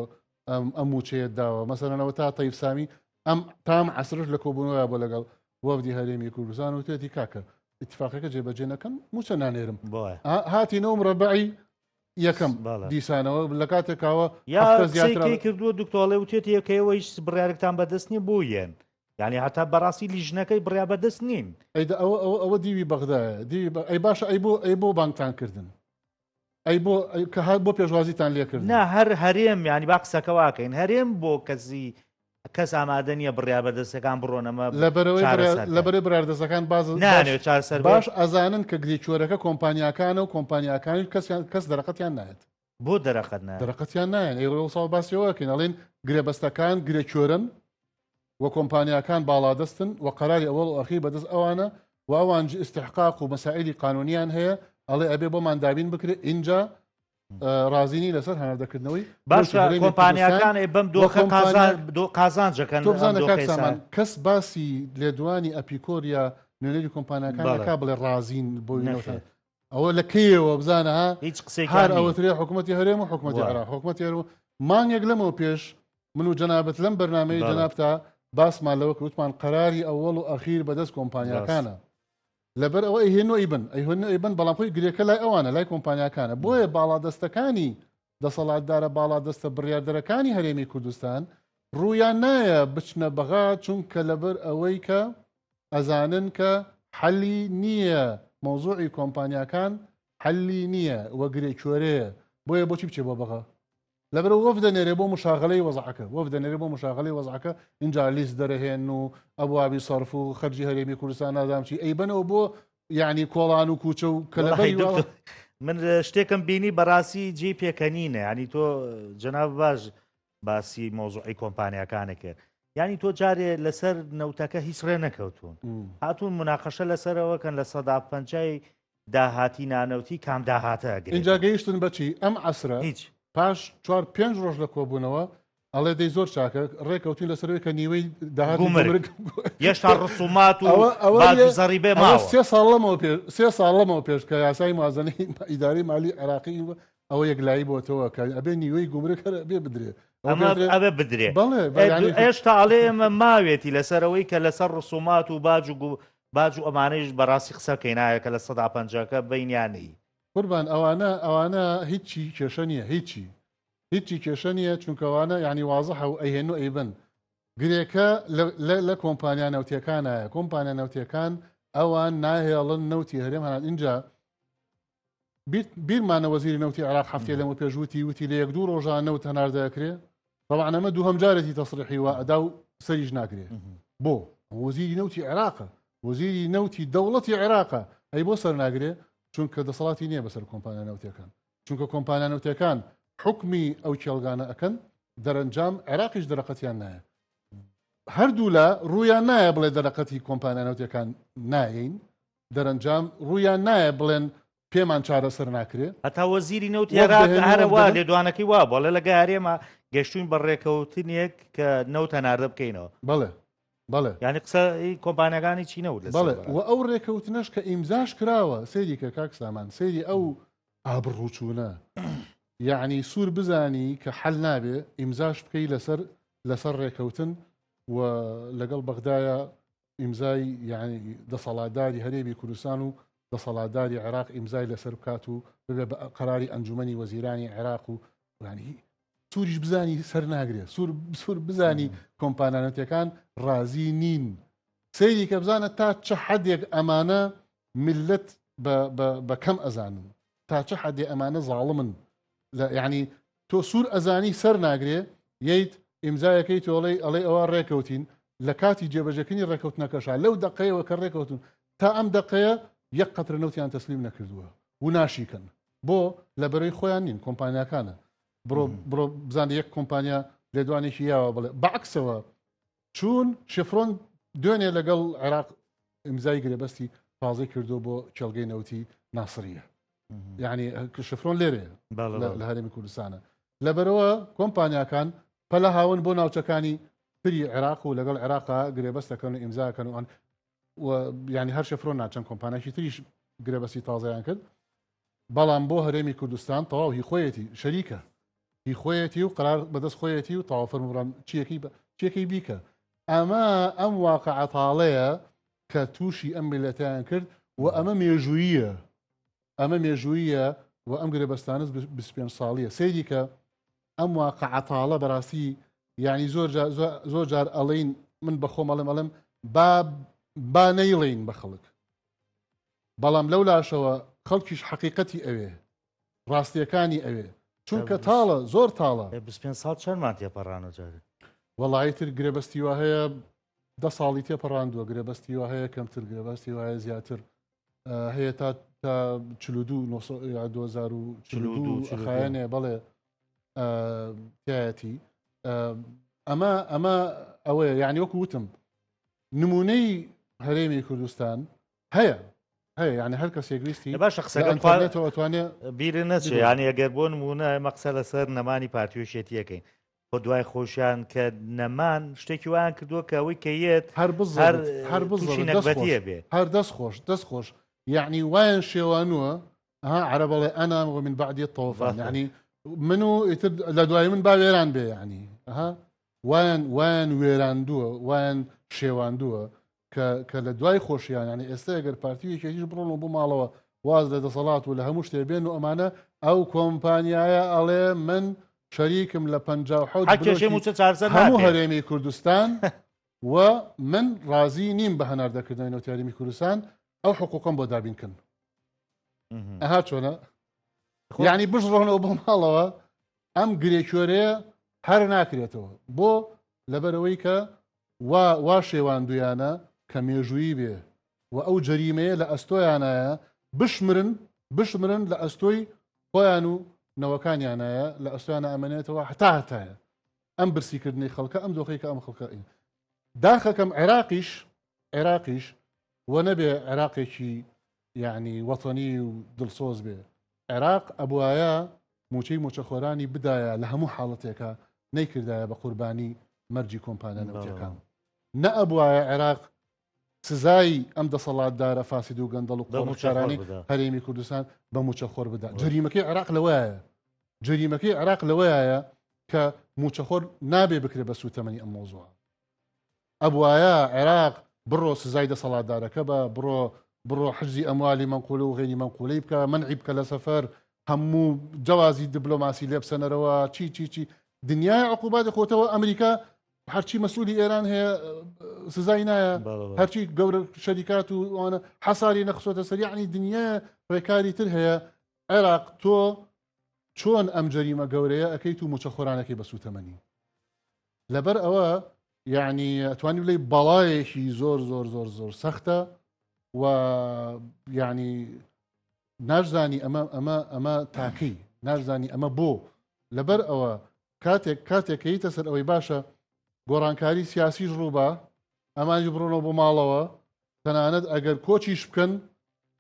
ئەم موچەیەت داوە مەسەرەنەوە تا تەیف سامی ئەم تام عسرش لە کۆبوونەوە بۆ لەگەڵ وەفدی هەرێمی کوردستان و تێتی کاکە اتفاقەکە جێبەجێ نەکەم موچە نانێرم هاتینەوە مرەبعی یەکەم دیسانەوە لە کاتێکاوە یاکەی کردووە دکتۆڵێ وتێت یەکەوە هیچ بڕارێکتان بەدەست نیە بۆیەن یعنی هەتا بەڕاستی لیژنەکەی بڕیا بەدەست نین ئەوە دیوی بەغدایە ئەی باشە ئەی بۆ بانکتان کردن ئەی بۆ کە هات بۆ پێشوازیتان لێکرد نا هەر هەرێم ینی با قسەکەواکەین هەرێم بۆ کەس ئامادە نیە بڕیا بەدەستەکان بڕۆنەمە لەبەرەوەی بڕاردەستەکان نانێت چارسەر باش ئەزانن کە گریچۆرەکە کۆمپانیاکانە و کۆمپانیاکانی کەس دەرەقەتیان نایێت بۆ دەرەقەت دەرەقەتیان نایەن ئێ ساڵ باسیەوەکەین ئەڵێن گرێبەستەکان گرێچۆرن و کۆمپانیاکان باڵادەستن و قەراری ئەوڵ و ئەخی بەدەست ئەوانە و ئەوان استحقاق و مەسائلی قانونیان هەیە ئەڵێ ئەبێ بۆ مادابین بکرێت اینجا رازینی لەسەر هەناردەکردنەوەی باشە کۆمپانیاکان بەم دۆخە قازانجەکەن تۆ بزانە کاکسامان کەس باسی لێدوانی ئەپیکۆریا نوێنەری کۆمپانیاکانەکە بڵێ رازین بۆی ئەوە لە کەیەوە بزانە هیچ قسەی هەر ئەوەترێ حکوومەتی هەرێم و حکوومەتی عێراق حکوومەتی هەرێم مانگێک لەمەوە پێش من و جەنابەت لەم بەرنامەی جەنابتا باسمان لەوە کەوتمان قەراری ئەوڵ و ئەخیر بەدەست کۆمپانیاکانە لەبەر ئەوە ئەیهێنۆ بەڵام خۆی گرێکە لای ئەوانە لای کۆمپانیاکانە بۆیە باڵادەستەکانی دەسەڵاتدارە باڵادەستە بڕیاردەرەکانی هەرێمی کوردستان ڕوویان نایە بچنە بەغا چونکە لەبەر ئەوەی کە ئەزانن کە حەلی نییە مۆزوعی کۆمپانیاکان حەلی نییە وەگرێ کوێرەیە بۆیە بۆچی بچێ بۆ بەغا لەبەر وەف دەنێرێ بۆ مشاغلەی وەزعەکە وەف دەنێرێ بۆ مشاغلەی وەزعەکە اینجا لیست دەرەهێن و ئەبوابی سەرف و خەرجی هەرێمی کوردستان نازامچی ئەی بنەوە بۆ یعنی کۆڵان و کوچە و کەلەبەری من شتێکم بینی بەڕاستی جێ پێکەنینە ینی تۆ جەناب باش باسی مۆزوعی کۆمپانیاکانە کرد ینی تۆ جارێ لەسەر نەوتەکە هیچ ڕێ نەکەوتون هاتوون مناقەشە لەسەرەوەکەن لە 150 داهاتی نانەوتی کام داهاتە اینجا گەیشتن بەچی ئەم عەسرە هیچ پاش 4-5 ڕۆژ لە کۆبوونەوە ئەڵێ دەی زۆر چاکە ڕێکەوتین لەسەرەوەی کە نیوەی هێشتا ڕسومات و زەڕی بێ ماوە 3 ساڵ لەمەوە پێش کە یاسای موازنەی ئیداری مالی عێراقی ئەوە یەکلایی بۆتەوە کە ئەبێ نیوەی گومرگ بێ بدرێ ئەبێ بدرێ هێشتا ئەڵێ ئێمە ماوێتی لەسەرەوەی کە لەسەر ڕسومات و باج و ئەمانەیش بەڕاستی قسەکەی نایە کە لە 150کە بینیانەی قوربان ئەوانە هیچی کێشە نییە هیچی کێشە نییە چونکەوانە یعنی وازەح و ئەیهێن و ئەیبن گرێکە لە کۆمپانیا نەوتیەکانایە کۆمپانیا نەوتیەکان ئەوان ناهێڵن نەوتی هەرێم هەنان اینجا بیرمانە وەزیری نەوتی عێراق هەفتەیە لەمە پێشوتی وتی لە 1-2 ڕۆژان نەوت هەناردەکرێ طبعا ئەمە دووهەم جارێتی تەسریحی وا ئەدا و سەریش ناکرێ بۆ وەزیری نەوتی عێراقە وەزیری نەوتی دەوڵەتی عێراقە ئەی بۆ سەر ناگرێ چونکە دەسەڵاتی نییە بەسەر کۆمپانیا نەوتەکان چونکە کۆمپانیا نەوتەکان حکمی ئەو کێڵگانە ئەکەن دەرەنجام عێراقیش دەرەقەتیان نایە هەردوو لە ڕوویان نایە بڵێ دەرەقەتی کۆمپانیا نەوتەکان نایین دەرەنجام ڕوویان نایە بڵێن پێمان چارەسەر ناکرێ هەتا وەزیری نەوتی عێراق هەرەوە لێدوانەکەی وا بۆڵێ لە گارێمە گەشتوین بە ڕێکەوتنێک کە نەوت هەناردە بکەینەوە بەڵێ بەڵێ یعنی قسە کۆمپانیەکانی چی نەوت بەڵێ و ئەو ڕێکەوتنەش کە ئیمزاش کراوە سەیری کە کاک سامان سەیری ئەو ئابڕووچوونە یعنی سوور بزانی کە حەل نابێ ئیمزاش بکەی لەسەر ڕێکەوتن و لەگەڵ بەغدایە ئیمزای یعنی دەسەڵاتداری هەرێمی کوردستان و دەسەڵاتداری عێراق ئیمزای لەسەر بکات و ببێ بە قەراری ئەنجومەنی وەزیرانی عێراق و ینی سووریش بزانی سەر ناگرێ سوور بزانی کۆمپانیانەتەکان ڕازی نین سەیری کە بزانە تا چه حەدێک ئەمانە ملت بە کەم ئەزانن تا چه حەدێ ئەمانە زاڵمن یعنی تۆ سوور ئەزانی سەر ناگرێ یەیت ئیمزایەکەی تۆڵی ئەڵێ ئەوە ڕێکەوتین لە کاتی جێبەجەکەنی ڕێکەوتنەکەشا لەو دقەیەوە کە ڕێکەوتن تا ئەم دقەیە یەک قەترە نەوتیان تەسلیم نەکردووە و ناشیکەن بۆ لە بەرەی خۆیان نین کۆمپانیاکانە بڕۆ بزانێ یەک کۆمپانیا لێدوانێکی یاوە بڵێ بەعکسەوە چوون شفرۆن دوێنێ لەگەڵ عێراق ئیمزای گرێبەستی تازەی کردو بۆ چێلگەی نەوتی ناسریە یعنی شفرۆن لێرەیە لە هەرێمی کوردستانە لەبەرەوە کۆمپانیاکان پەلە هاون بۆ ناوچەکانی پری عێراق و لەگەڵ عێراقا گرێبەستەکەن و ئیمزاکەن و ئەن ینی هەر شەفرۆن ناچەند کۆمپانیاکی تریش گرێبەستی تازەیان کرد بەڵام بۆ هەرێمی کوردستان تەواو هی خۆیەتی شەریکە هی خۆیەتی و قرار بەدەست خۆیەتی و تەواو فەرموڕان چیەکەی بیکە ئەمە ئەم واقعەتاڵەیە کە تووشی ئەم میلەتیان کرد و ئەمە مێژوویە و ئەم گرێبەستانت 25 ساڵیە سەیری کە ئەم واقعەتاڵە بەڕاستی یعنی زۆر جار ئەڵین من بە خۆم ئەڵێم با نەیڵین بە خەڵک بەڵام لەو لاشەوە خەڵکیش حەقیقەتی ئەوێ ڕاستیەکانی ئەوێ چونکە تاڵە زۆر تاڵە 25 ساڵ چەندمان تێپەڕانە جارێ وەڵایتر گرێبەستی وا هەیە 10 ساڵی تێپەڕاندووە گرێبەستی وا هەیە کەمتر گرێبەستی وایە زیاتر هەیە تا 42 خایەنێ بەڵێ تایەتی ئەمە ئەوەیە یعنی وەکو وتم نمونەی هەرێمی کوردستان هەیە یعنی هەر کەسێک ویستی باشە قسەکەتوانێت بیرە نەچێ ینی ئەگەر بۆ نمونە مەقسە لەسەر نەمانی پارتیۆشێتیەکەین خۆ دوای خۆشیان کە نەمان شتێکی وایان کردووە کە ئەوەی کەیت هەر نەکبەتیە بێ هەر دەست خۆش یعنی وایان شێوانووە عرە بەڵێ ئەنا من بعدی الطوفان یعنی من و ئیتر لە دوای من با وێران بێ یعنی وایان وێراندووە وایان شێواندووە کە لە دوای خۆشییان ینی ئێستا ئەگەر پارتیەکێکیش بڕۆن بۆ ماڵەوە واز لە دەسەڵات و لە هەموو شتێ بێن و ئەمانە ئەو کۆمپانیایە ئەڵێ من شەریکم لە 57 هەموو هەرێمی کوردستان و من ڕازی نیم بە هەناردەکردنەوەی نەوتی هەرێمی کوردستان ئەو حقوقم بۆ دابینکن ئەها چۆنە یعنی بژڕۆنەوە بۆ ماڵەوە ئەم گرێکوێرەیە هەر ناکرێتەوە بۆ لەبەرەوەی کە وا شێواندویانە کە مێژوویی بێ و ئەو جەریمەیە لە ئەستۆیانایە بشمرن لە ئەستۆی خۆیان و نەوەکانیانایە لە ئەستۆیانە ئەمەنێتەوە هەتایە ئەم برسیکردنی خەڵکە ئەم دۆخی کە ئەم خەڵکە داخەکەم عێراقیش وە نەبێ عێراقێکی یعنی وەتەنی و دڵسۆز بێ عێراق ئەبوایە موچەی موچەخۆرانی بدایە لە هەموو حاڵەتێکە نەیکردایە بە قوربانی مەرجی کۆمپانیا نەوتیەکان نە ئەبوایە عێراق سزای ئەم دەسەڵاتدارە فاسد و گەندەڵ و قۆڕەچارانی هەرێمی کوردستان بە موچەخۆر بدا جەریمەکەی عێراق لەوەیە کە موچەخۆر نابێ بکرێ بە سوتەمەنی ئەم مۆزوعە ئەبوایە عێراق بڕۆ سزای دەسەڵاتدارەکە بە بڕۆ حجزی ئەموالی منقولە و غێنی منقولەی بکە منعی بکە لە سەفەر هەموو جوازی دیبلۆماسی لێ بسەنەرەوە چی دنیای عقوباتی خۆتەوە ئەمریکا هەرچی مەسئولی ئێران هەیە سزای نایە هەرچی گەورە شەریکات و حەساری نەخسۆتە سەر یعنی دنیا ڕێکاری تر هەیە عێراق تۆ چۆن ئەم جەریمە گەورەیە ئەەکەیت و موچەخۆرانەکەی بە سوتەمەنی لەبەر ئەوە یعنی ئەتوانی بڵێ بەڵایەکی زۆر زۆر زۆر زۆر سەختە و یعنی نازانی ئەمە تاکەی نازانی ئەمە بۆ لەبەر ئەوە کاتێکیتە سەر ئەوەی باشە گۆڕانکاری سیاسیش ڕووبە ئەمانی بڕۆنەوە بۆ ماڵەوە تەنانەت ئەگەر کۆچیش بکەن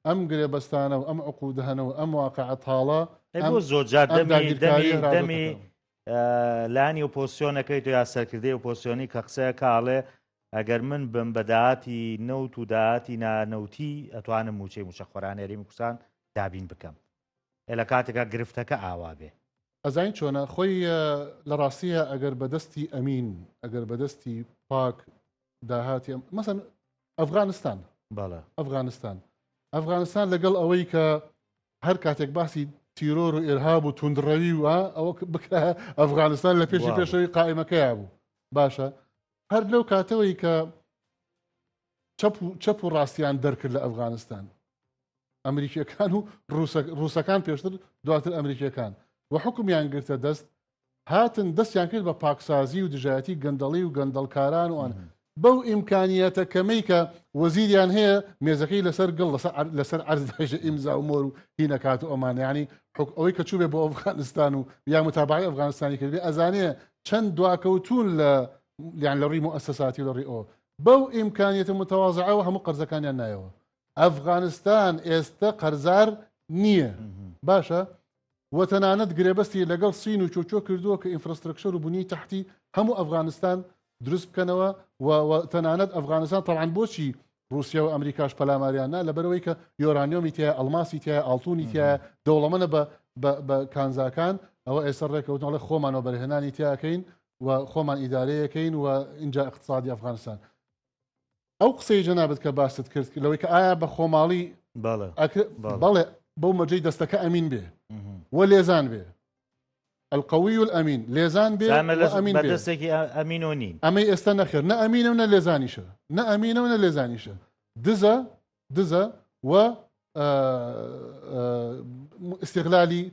ئەم گرێبەستانە و ئەم عقودەهەنەوە ئەم واقعەت هاڵە بۆ زۆرجار دەمی لانی ئۆپۆسیۆنەکەی تو یا سەرکردەی ئۆپۆسیۆنی کە قسەیە کاڵێ ئەگەر من بم بەداهاتی نەوت و داهاتی نانەوتی ئەتوانم موچەی موچەخۆران هێرمی کوردستان دابین بکەم لە کاتێکا گرفتەکە ئاوا بێ ئەزین چۆنە خۆی لە ڕاستیە ئەگەر بەدەستی ئەمین ئەگەر بەدەستی پاک داهاتی مەسەن ئەفغانستان بەڵێ ئەفغانستان لەگەڵ ئەوەی کە هەر کاتێک باسی تیرۆر و ئێرهاب و توندڕەوی وە ئەوە بکە ئەفغانستان لە پێشەوەی قائمەکەیە بوو باشە هەر لەو کاتەوەی کە چەپ و ڕاستیان دەرکرد لە ئەفغانستان ئەمریکیەکان و ڕووسەکان پێشتر دواتر ئەمریکیەکان و حکومیان گرتە دەست هاتن دەستیان کرد بە پاکسازی و دژایەتی گەندەڵی و گەندەڵکاران وان بەو ئیمکانیەتە کەمەی کە وەزیریان هەیە مێزەکەی لەسەر گڵ لەسەر عەرزداژە ئیمزا و مۆر و هینەکات و ئەمان ینی ئەوەی کە چوو بێ بۆ ئەفغانستان و یا متابعی ئەفغانستانی کردبێ ئەزانەیە چەند دواکەوتون لە یان لە ڕووی مؤسساتی لە ڕێ ئەوە بەو ئیمکانیەتە متەواضعەوە هەموو قەرزەکانیان نایەوە ئەفغانستان ئێستا قەرزار نییە باشە و تەنانەت گرێبەستی لەگەڵ سین و چۆچۆ کردووە کە ئینفراستراکچەر و بوونی تەحتی هەموو ئەفغانستان دروست بکەنەوە و تەنانەت ئەفغانستان تەڵعاان بۆچی رووسیا و ئەمریکاش پەلاماریاننا لەبەرەوەی کە یۆرانیۆمی تایە ئەڵماسی تایە ئاڵتونی تایە دەوڵەمەنە بە کانزاکان ئەوە ئێستا ڕێکەوتنەوەڵی خۆمانەوە بەرهێنانی تیاکەین و خۆمان ئیدارەیەکەین و اینجا اقتصادی ئەفغانستان ئەو قسەی جەنابەت کە باست کرد لەوەی کە ئایا بە خۆماڵی بەڵێ بەو مەجەی دەستەکە ئەمین بێ و لێزان بێ القوي الأمين لێزان بێ دەستێکی ئەمینۆ نین ئەمەی ئێستا نەخێر نە ئەمینە و نە لێزانیشە نە ئەمینە و نە لێزانیشە دزە و استیغلالی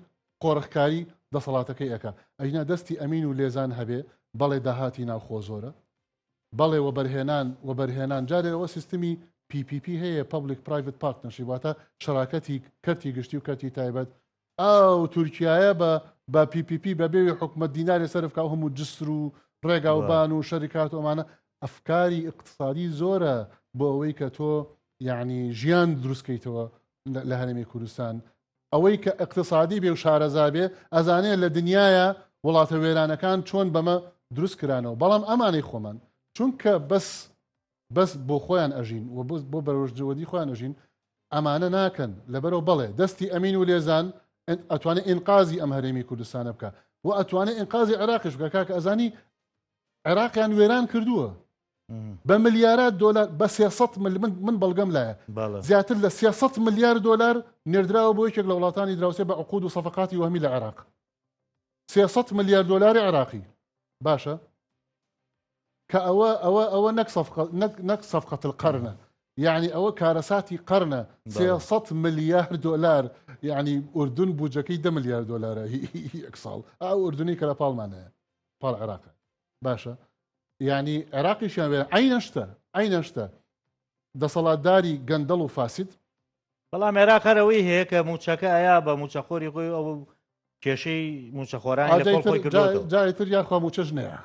قۆڕخکاری دەسەڵاتەکەی ئەەکە ئەینا دەستی ئەمین و لێزان هەبێ بەڵێ داهاتی ناوخۆ زۆرە بەڵێ وەبەرهێنان جارێەوە سیستمی PPP هەیە Public Private Partnership واتە شەراکەتی کەرتی گشتی و کەرتی تایبەت ئەو تورکایە بە PPP بەبێوی حکومەت دیناری سەرفکە هەموو جسر و ڕێگاوبان و شەریکات و ئەمانە ئەفکاری اقتصادی زۆرە بۆ ئەوەی کە تۆ یعنی ژیان دروستکەیتەوە لە هەرێمی کوردستان ئەوەی کە اقتصادی بێ و شارەزا بێ ئەزانەیە لە دنیاە وڵاتە وێرانەکان چۆن بەمە دروست کرانەوە بەڵام ئەمانەی خۆمان چونکە بەس بۆ خۆیان ئەژین و بۆ بەرەوەژدەوەدی خۆیان ئەژین ئەمانە ناکەن لەبەرەوە بەڵێ دەستی ئەمین و لێزان ئەتوانێت ئینقازی ئەم هەرێمی کوردستانە بکە و ئەتوانێت ئینقازی عێراقیش بکە کاکە ئەزانی عێراقیان وێران کردووە بە ملیارات دلار بە 300 من بەڵگەم لایە زیاتر لە 300 ملیار دلار نێردراوە بۆ یەکێک لە وڵاتانی دراوسێ بە عقود و سەفقاتی وهمی لە عێراق 300 ملیار دلاری عێراقی باشە کە ئەوە نەک صفقة القرنە يعني ئەوە کارەساتی قەرنە 300 ملیار دلار يعني ئوردون بوجەکەی 10 ملیار دلارە یەک ساڵ ئەو ئوردنی کە لە پاڵمانەیە پاڵ عێراقە باشە يعني عێراقیشیان وێ عینەشتە دەسەڵاتداری گەندەڵ و فاسد بەڵام عێراق هەرەوەی هەیە کە موچەکە ئایا بە موچەخۆری خۆی ئەو کێشەی موچەخۆرانی لە خۆی کردووە جایتر یاخوا موچەش نەیە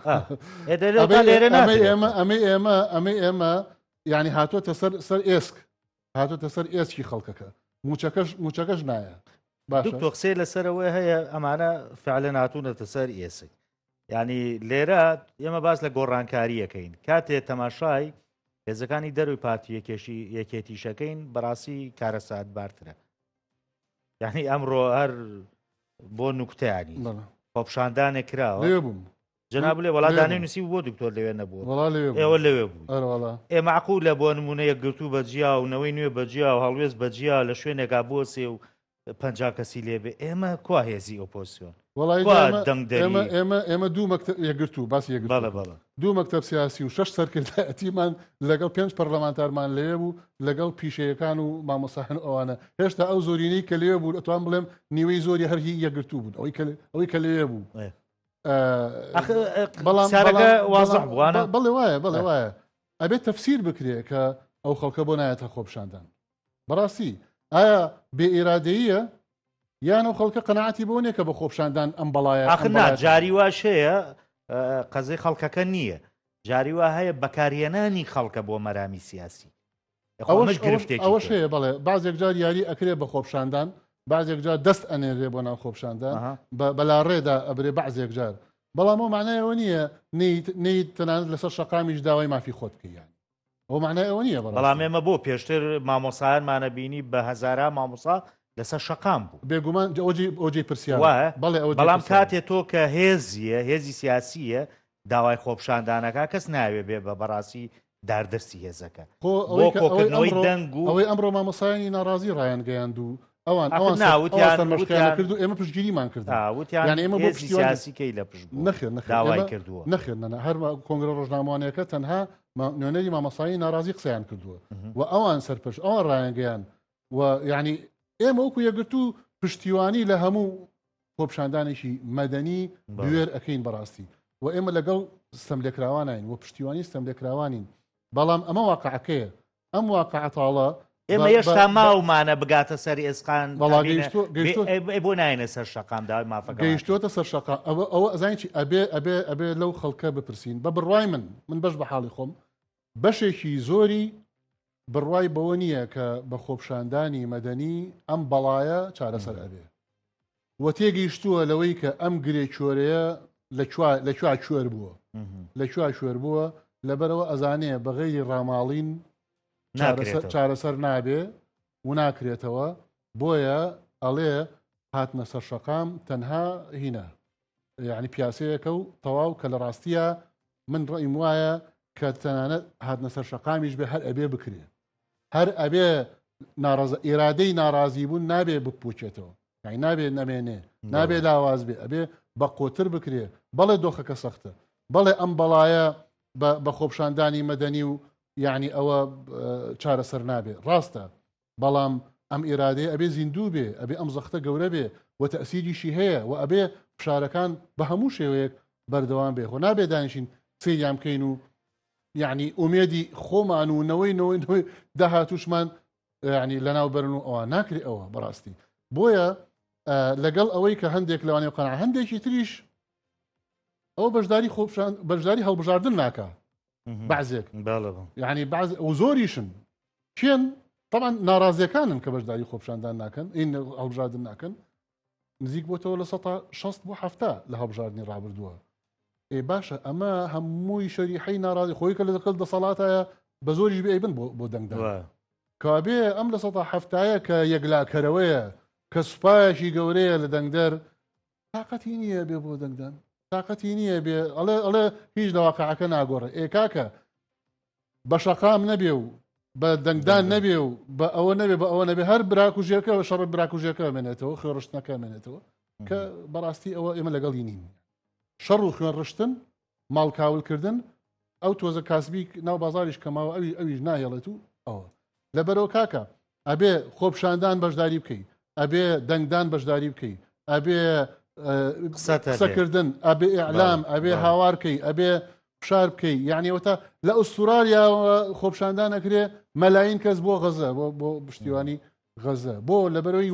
ئەمە يعني هاتووەتە سەر ئێسک هاتووەتە سەر ئێسکی خەڵکەکە موچەکەش نایە تۆ قسەی لەسەرەوەی هەیە ئەمانە فعلەن هاتوونەتە سەر ئێسک ینی لێرە ئێمە باس لە گۆڕانکاریەکەین کاتێ تەماشای هێزەکانی دەروی پارتی یەکێتیشەکەین بەڕاستی کارەسات بارترە یعنی ئەمڕۆ هەر بۆ نوکتیانی خۆپشاندانێک کراوە بووم جناب لێ وڵاتدانەی نووسی بۆ دکتۆر لەوێ نەبووە ئێوە لەوێ بوو ئێ معقول لە بۆ نمونە یەکگرتوو بەجیا و نەوەی نوێ بەجیا و هەڵوێز بەجیا لە شوێنێکا بۆسێ و 50 کەسی لێبێ ئێمە کوا هێزی ئۆپۆسیۆن وڵی کوا دەنگدەری ئێمە دوو مەکتب یەکگرتو باسی بەڵێ بەڵێ دوو مەکتب سیاسی و 6 سەرکردایەتیمان لەگەڵ 5 پەرلەمانتارمان لێ بوو لەگەڵ پیشەیەکان و مامۆساحن ئەوانە هێشتا ئەو زۆرینەی کە لێ بوو ئەتوان بڵێم نیوەی زۆری هەرهی یەکگرتو بوون ئەوەی کە لێ بوو سارەکە وازەح بووانە بەڵێ وایە بەڵێ وایە ئەبێت تەفسیر بکرێ کە ئەو خەڵکە بۆ نایەتە خۆپشاندان بەڕاستی ئایا بێ ئێرادەیە یان ئەو خەڵکە قەناعەتی بۆ نییە کە بە خۆپشاندان ئەم بەڵایە ئاخنا جاری واشەیە قەزەی خەڵکەکە نییە جاری وا هەیە بەکارهێنانی خەڵکە بۆ مەرامی سیاسی ئەوە شەیە بەڵێ بازێک جار یاری ئەکرێ بە خۆپشاندان بازێک جار دەست ئەنێرێ بۆ ناو خۆپشاندان بەلا ڕێدا ئەبرێ بەعزێک جار بەڵام ئەو معنایەوە نییە نیت تەنانەت لەسەر شەقامیش داوای مافی خۆت بکەیان ئەو معنای ئەوە نییە بەڵام ئێمە بۆ پێشتر مامۆسایانمانە بینی بە هەزارە مامۆسا لەسەر شەقام بوو بێگومان ئۆجی پرسیار بەڵام کاتێ تۆ کە هێزیە هێزی سیاسیە داوای خۆپشاندانەکە کەس ناوێ بێ بە بەڕاستی داردەستی هێزەکە کۆکردنەوەی دەنگ و ئەوەی ئەمڕۆ مامۆسایانی ناڕازی ڕایان گەیاند و ئەوان کرد و ئێمە پشتگیریمان کرد ئێمە بۆ سیاسیکەی لە پشت نەخێر داوای کردووە نەخێر هەر کۆنگرە ڕۆژناموانەکە تەنها نوێنەری مامۆسایی ناڕازی قسەیان کردووە و ئەوان سەرپەش ئەوان ڕایانگەیان و یعنی ئێمە وەکو یەکگرتو پشتیوانی لە هەموو خۆپشاندانێکی مەدەنی دوێر ئەەکەین بەڕاستی و ئێمە لەگەڵ ستەملێکراوانین و پشتیوانی ستەملێکراوانین بەڵام ئەمە واقعەکەیە ئەم واقعەتاڵە ئێمە هێشتا ماومانە بگاتە سەری ئێسقان بۆ ناینە سەر شەقام داوای مافەکە گەیشتوتە سەر شەقا ئەوە ئەزانکی ئەبێ لەو خەڵکە بپرسین بە بڕوای من بەش بە حاڵی خۆم بەشێکی زۆری بڕوای بەوە نییە کە بە خۆپشاندانی مەدەنی ئەم بەڵایە چارەسەر ئەبێ وە تێگەیشتووە لەوەی کە ئەم گرێچۆرەیە لە کوێ کوێر بووە لە کوێ کوێر بووە لەبەرەوە ئەزانەیە بەغەیری ڕاماڵین چارەسەر نابێ و ناکرێتەوە بۆیە ئەڵێ هاتنە سەر شەقام تەنها هینە یعنی پیاسەیەکە و تەواو کە لە ڕاستیە من ڕئیم وایە کە تەنانەت هاتنە سەر شەقامیش بێ هەر ئەبێ بکرێ هەر ئەبێ ئێرادەی ناڕازی بوون نابێ بپوچێتەوە یعنی نابێ نەمێنێ نابێ لاواز بێ ئەبێ بە قۆتر بکرێ بەڵێ دۆخەکە سەختە بەڵێ ئەم بەڵایە بە خۆپشاندانی مەدەنی و یعنی ئەوە چارەسەر نابێ ڕاستە بەڵام ئەم ئێرادەیە ئەبێ زیندوو بێ ئەبێ ئەم زەختە گەورە بێ و تەسیریشی هەیە و ئەبێ فشارەکان بە هەموو شێوەیەک بەردەوام بێ خۆ نابێ دانیشین سەیریان بکەین و یعنی ئومێدی خۆمان و نەوەی داهاتوشمان یعنی لەناوبەرن و ئەوە ناکرێ ئەوە بەڕاستی بۆیە لەگەڵ ئەوەی کە هەندێک لەوانەیە قەناع هەندێکی تریش ئەو بەشداری هەڵبژاردن ناکە بعضێک یعنی بعض و زۆریشن چێن طبعا ناڕازیەکانن کە بەشداری خۆپشاندان ناکەن این هەڵبژاردن ناکەن نزیک بۆتەوە لە 160 بۆ 70 لە هەڵبژاردننی ڕابردووە باشە ئەمە هەمووی شەریحەی ناڕازی خۆی کە لە دەکەڵ دەسەڵاتایە بە زۆریش بێ بن بۆ دەنگدا کابێ ئەم لە 170 کە یەکلاکەرەوەیە کە سوپایەکی گەورەیە لە دەنگدەر تااقەتی نییە بێ بۆ دەنگدان تااقەتی نییە بێ ئەڵێ هیچ لە واقعەکە ناگۆڕێ کاکە بە شەقام نەبێ و بە دەنگدان نەبێ و بە ئەوە نەبێ بە ئەوە نەبێ هەر براکوژێکە شەڕ براکوژێکە مێنێتەوە خوێڕشتنەکە مێنێتەوە کە بەڕاستی ئەوە ئێمە لەگەڵی نین شەڕ و خوێن ڕشتن ماڵکاولکردن ئەو تۆزە کاسبی ناو بازاریش کەماوە ئەویش ناهێڵێت و ئەوە لەبەرەوە کاکە ئەبێ خۆپشاندان بەشداری بکەیت ئەبێ دەنگدان بەشداری بکەیت ئەبێ قسەکردن ئەبێ ئیعلام ئەبێ هاوارکەی ئەبێ فشار بکەی یعنیەوەتا لە ئوستورالیا خۆپشاندان ئەکرێ مەلاین کەس بۆ غەزە بۆ پشتیوانی غەزە بۆ لەبەرەوەی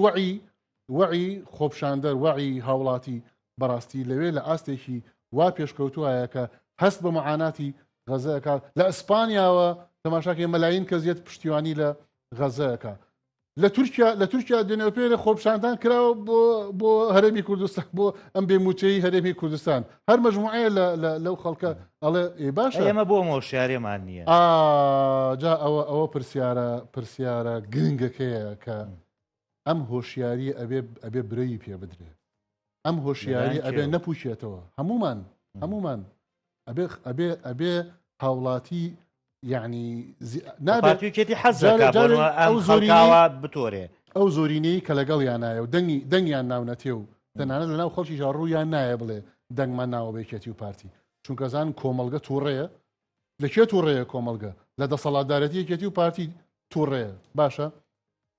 وعی خۆپشاندەر وعی هاوڵاتی بەڕاستی لەوێ لە ئاستێکی وا پێشکەوتوایە کە هەست بە معاناتی غەزەکە لە ئەسپانیاوە تەماشاکێ مەلاین کەزیێت پشتیوانی لە غەزەکە لە تورکیا دنێو پێ لە خۆپشاندان کراوە بۆ هەرێمی کوردستان بۆ ئەم بێموچەی هەرێمی کوردستان هەر مەجموعەیە لەو خەڵکە ئەڵێ باشە ئێمە بۆ مۆشیارێمان نییە جا ئەوە پرسیارە گرنگەکەیە کە ئەم هۆشیاری ئەبێ برەی پێ بدرێ ئەم هۆشیاری ئەبێ نەپوشێتەوە هەمومان ئەبێ هاوڵاتی یعنی نابێتی حەزەکە ئەو زۆریاوە بتۆرێ ئەو زۆرینەی کە لەگەڵ یان نایە و دەنگیان ناونەتێ و تەنانەت لەناو خەڵکی ڕوویان نایە بڵێ دەنگمان ناوە بێکێتی و پارتی چونکە زان کۆمەلگە تووڕەیە لەکێ تووڕەیە کۆمەلگە لە دەسەڵاتدارەتی یەکێتی و پارتی تووڕەیە باشە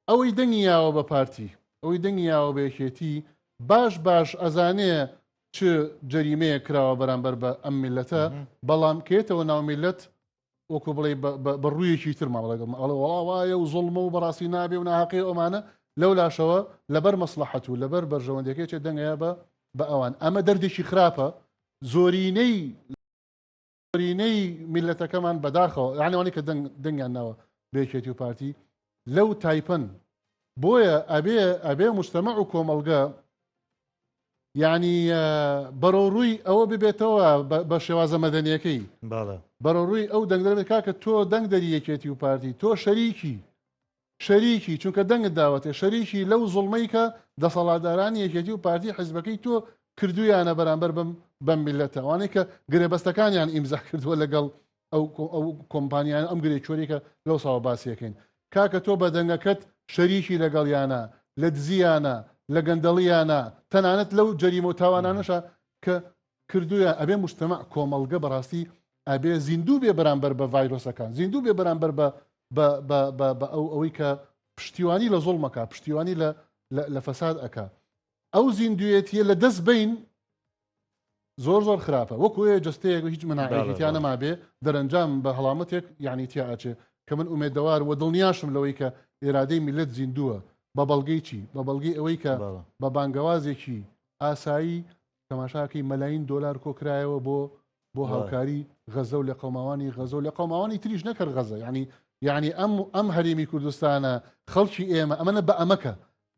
ئەوەی دەنگیاوە بە پارتی ئەوەی دەنگیاوە بەیەکێتی باش ئەزانەیە چ جەریمەیە کراوە بەرامبەر بە ئەم میلەتە بەڵام کێتەوە ناو میلەت وەکو بڵێ بە ڕوویەکی ترما بڵێگەڵ وڵا وایە و زوڵمە و بەڕاستی نابێ و ناحەقی ئەومانە لەو لاشەوە لەبەر مەسلحەت و لەبەر بەرژەوەندەکەی چێ دەنگەیە بە ئەوان ئەمە دەردێکی خراپە زۆرینەی میلەتەکەمان بەداخەوە یعنیوانی کە دەنگیان ناوە بێکێتی و پارتی لەو تایپەن بۆیە ئەبێ مجتەمع و کۆمەلگە یعنی بەڕۆڕووی ئەوە ببێتەوە بە شێوازە مەدەنیەکەی بەڕۆڕووی ئەو دەنگ دەبێت کاکە تۆ دەنگ دەری یەکێتی و پارتی تۆ شەریکی چونکە دەنگت داوەتێ شەریکی لەو زوڵمەی کە دەسەڵاتدارانی یەکێتی و پارتی حیزبەکەی تۆ کردویانە بەرامبەر بەم میلەتە وانەی کە گرێبەستەکانیان ئیمزا کردووە لەگەڵ ئەو کۆمپانیان ئەم گرێچۆریکە لەو ساوە باسیەکەین کاکە تۆ بە دەنگەکەت شەریکی لەگەڵیانە لە دزیانە لە گەندەڵیانە تەنانەت لەو جەریمە و تاوانانەشە کە کردویە ئەبێ مجتەمع کۆمەلگە بەڕاستی ئەبێ زیندوو بێ بەرامبەر بە ڤایرۆسەکان زیندوو بێ بەرامبەر بە ئەوەی کە پشتیوانی لە زوڵمەکە پشتیوانی لە فەساد ئەکا ئەو زیندوێتیە لە دەست بین زۆر خراپە وەکوێ جستەیەک هیچ مناعیتیانە ما بێ دەرەنجام بە هەڵامەتێک یعنی تیاچێ کە من ئومێدەوار و دڵنیاشم لەوەی کە ئێرادەی میلەت زیندووە بە بەڵگەی چی بە بەڵگەی ئەوەی کە بە بانگەوازێکی ئاسایی تەماشاکەی مەلاین دۆلار کۆکرایەوە بۆ هاوکاری غەزە و لە قەوماوانی غەزە و لە قەوماوانی تریش نەکرد غەزە یعنی ئەم هەرێمی کوردستانە خەڵکی ئێمە ئەمەنە بە ئەمەکە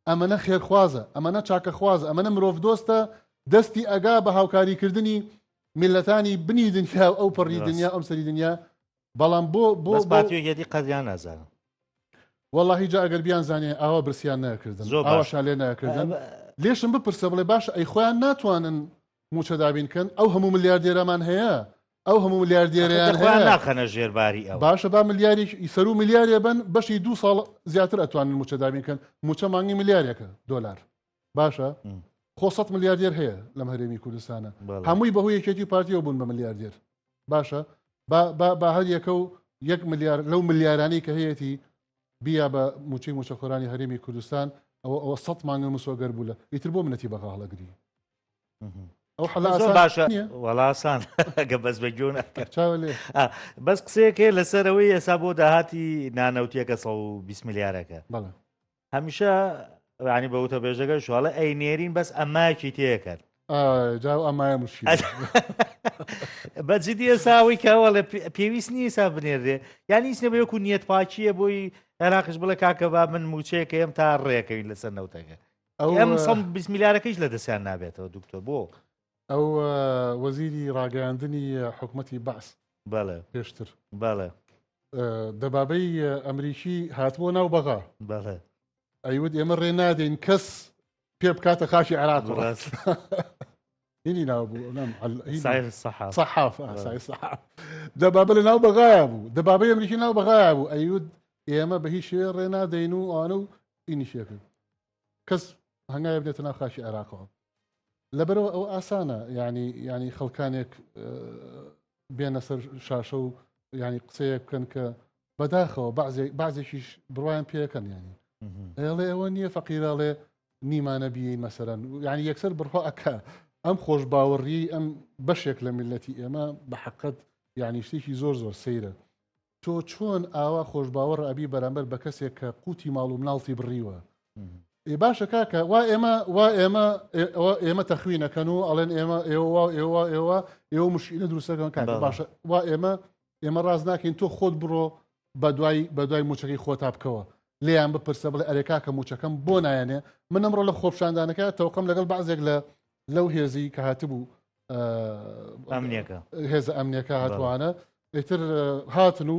ئەمەنە خێرخوازە ئەمەنە چاکەخوازە ئەمەنە مرۆڤ دۆستە دەستی ئەگا بە هاوکاریکردنی میلەتانی بنی دنیا ئەو پەڕی دنیا ئەم سەری دنیا بەڵام بۆ باتێتی قەدیان نازانم والله جا ئەگەر بیان زانێ ئاوا برسیان نەکردن ئاواشان لێ نەکردن لێشم بپرسە بڵێ باش ئەی خۆیان ناتوانن موچە دابینکەن ئەو هەموو ملیاردێرەمان هەیە ئەو هەموو ملیاردێریان ناخەنە ژێرباری ئەو باشە با ملیاری سەر و ملیارێ بن بەشی 2 ساڵ زیاتر ئەتوانن موچە دابینکەن موچە مانگی ملیارێکە دۆلار باشە خۆ 100 ملیاردێر هەیە لەم هەرێمی کوردستانە هەمووی بەهۆی یەکێتی پارتیەوە بوون بە ملیاردێر باشە با هەر یەکە و 1 ملیار لەو ملیارانەی کە هەیەی بیا بە موچەی موچەخۆرانی هەرێمی کوردستان ئەوە 100 مانگە مسۆگەر بوو لە ئیتر بۆ منەتی بەغا هەڵەگری ئەو باشە وەڵاسان گە بەس بەگوێ بەس قسەیەکێ لەسەرەوەی ئێسا بۆ داهاتی نانەوتیەکە 120 میلیارەکە هەمیشە ینی بەوتە بێژەکە شواڵە ئەینێرین بەس ئەماکی تێکرد جاو ئەمایە مشکی بەجددی ئێساوی کەوە لە پێویست نیە ئێسا بنێردێ یانی هیچ نەبێ وەکو نیەت پاچیە بۆی عێراقش بڵێ کاکە با من موچەیەکە ئێم تا ڕێەکەوین لەسەر نەوتەکە ئەم 120 میلیارەکەیش لە دەستیان نابێتەوە دوکتۆر بۆ ئەو وەزیری ڕاگەاندنی حکوومەتی بەعس بەڵێ پێشتر بەڵێ دەبابەی ئەمریکی هاتبووە ناو بەغا بەڵێ ئەیود ئێمە ڕێ نادەین کەس پێ بکاتە خاشی عێراق هینی ناوبوو سەحاف دەبابە لە ناو بەغایە بوو دەبابەی ئەمریکی ناو بەغایە بوو ئەیود ئێمە بە هیچ شوێ ڕێ نادەین و ئەوانە و ئینیشەکەن کەس هەنگایە بێتە ناو خاشی عێراقەوە لەبەرەوە ئەو ئاسانە ینی خەڵکانێک بێنە سەر شاشە و ینی قسەیە بکەن کە بەداخەوە بەعزێکیش بڕوایان پێەکەن ینی ئێڵێ ئەوە نییە فەقیراڵێ نیمانە بیین مەسەرەن ینی یەکسەر بڕخوا ئەکە ئەم خۆش باوەڕی ئەم بەشێک لە میلەتی ئێمە بە حەقەت ینی شتێکی زۆر سەیرە تۆ چۆن ئاوا خۆش باوەڕ ئەبی بەرامبەر بە کەسێک کە قوتی ماڵ و مناڵی بڕیوە باشە کاکە وا ئێمە تەخوینەکەن و ئەڵێن ئێوە مشکینە دروستەکەن کاکە باشە وا ئێمە ڕاز ناکەین تۆ خۆت بڕۆ بە دوای موچەکەی خۆتا بکەوە لێیان بپرسە بڵێ ئەرێکاکە موچەکەم بۆ نایەنێ من ئەمڕۆ لە خۆپشاندانەکە تەوقەم لەگەڵ بەعزێک لەو هێزی کە هاتبوو هێزە ئەمنیەکە هاتوانە ئیتر هاتن و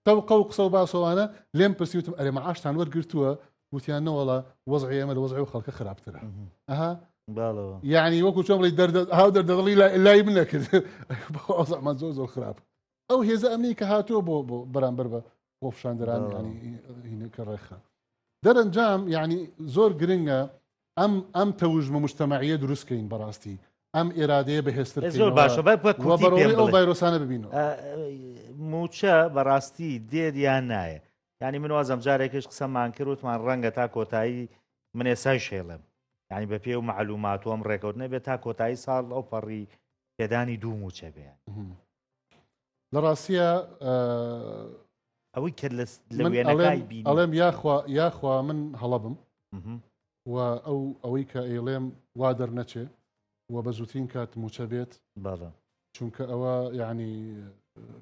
تەوقە و قسە و باسەوانە لێم پرسیوتم ئەرێ مەعاشتان وەرگرتووە وتیان نەوەڵە وەزعی ئێمە لە وەزعی و خەڵکە خراپترە یعنی وەکو چۆن بڵێ هاو دەردەڵی لای من نەکرد ئەوزەمان زۆر خراپ ئەو هێزە ئەمنی کە هاتووە بۆ بەرامبەر بە خۆپشاندەران کە ڕێخە دەرەنجام یعنی زۆر گرنگە ئەم تەوژمە مجتەماعیە دروستکەین بەڕاستی ئەم ئێرادەیە بەهێزتر زۆر باشە بەڕۆی ئەو ڤایرۆسانە ببینەوە موچە بەڕاستی دێت یان نایە ینی من وازەم جارێکش قسەمان کرد وتمان ڕەنگە تا کۆتایی من ئێسای شێڵم ینی بە پێ و معلومات و ئەم ڕێکەوت نەبێت تا کۆتایی ساڵ ئەو پەڕی پێدانی دوو موچە بێن لە ڕاستیە ئەوەی کرد لە وێنەکەی بینی ئەڵێم یاخوا من هەڵەبم و ئەوەی کە ئێڵێم وا دەرنەچێ و بە زووترین کات موچە بێت بەڵێ چونکە ئەوە یعنی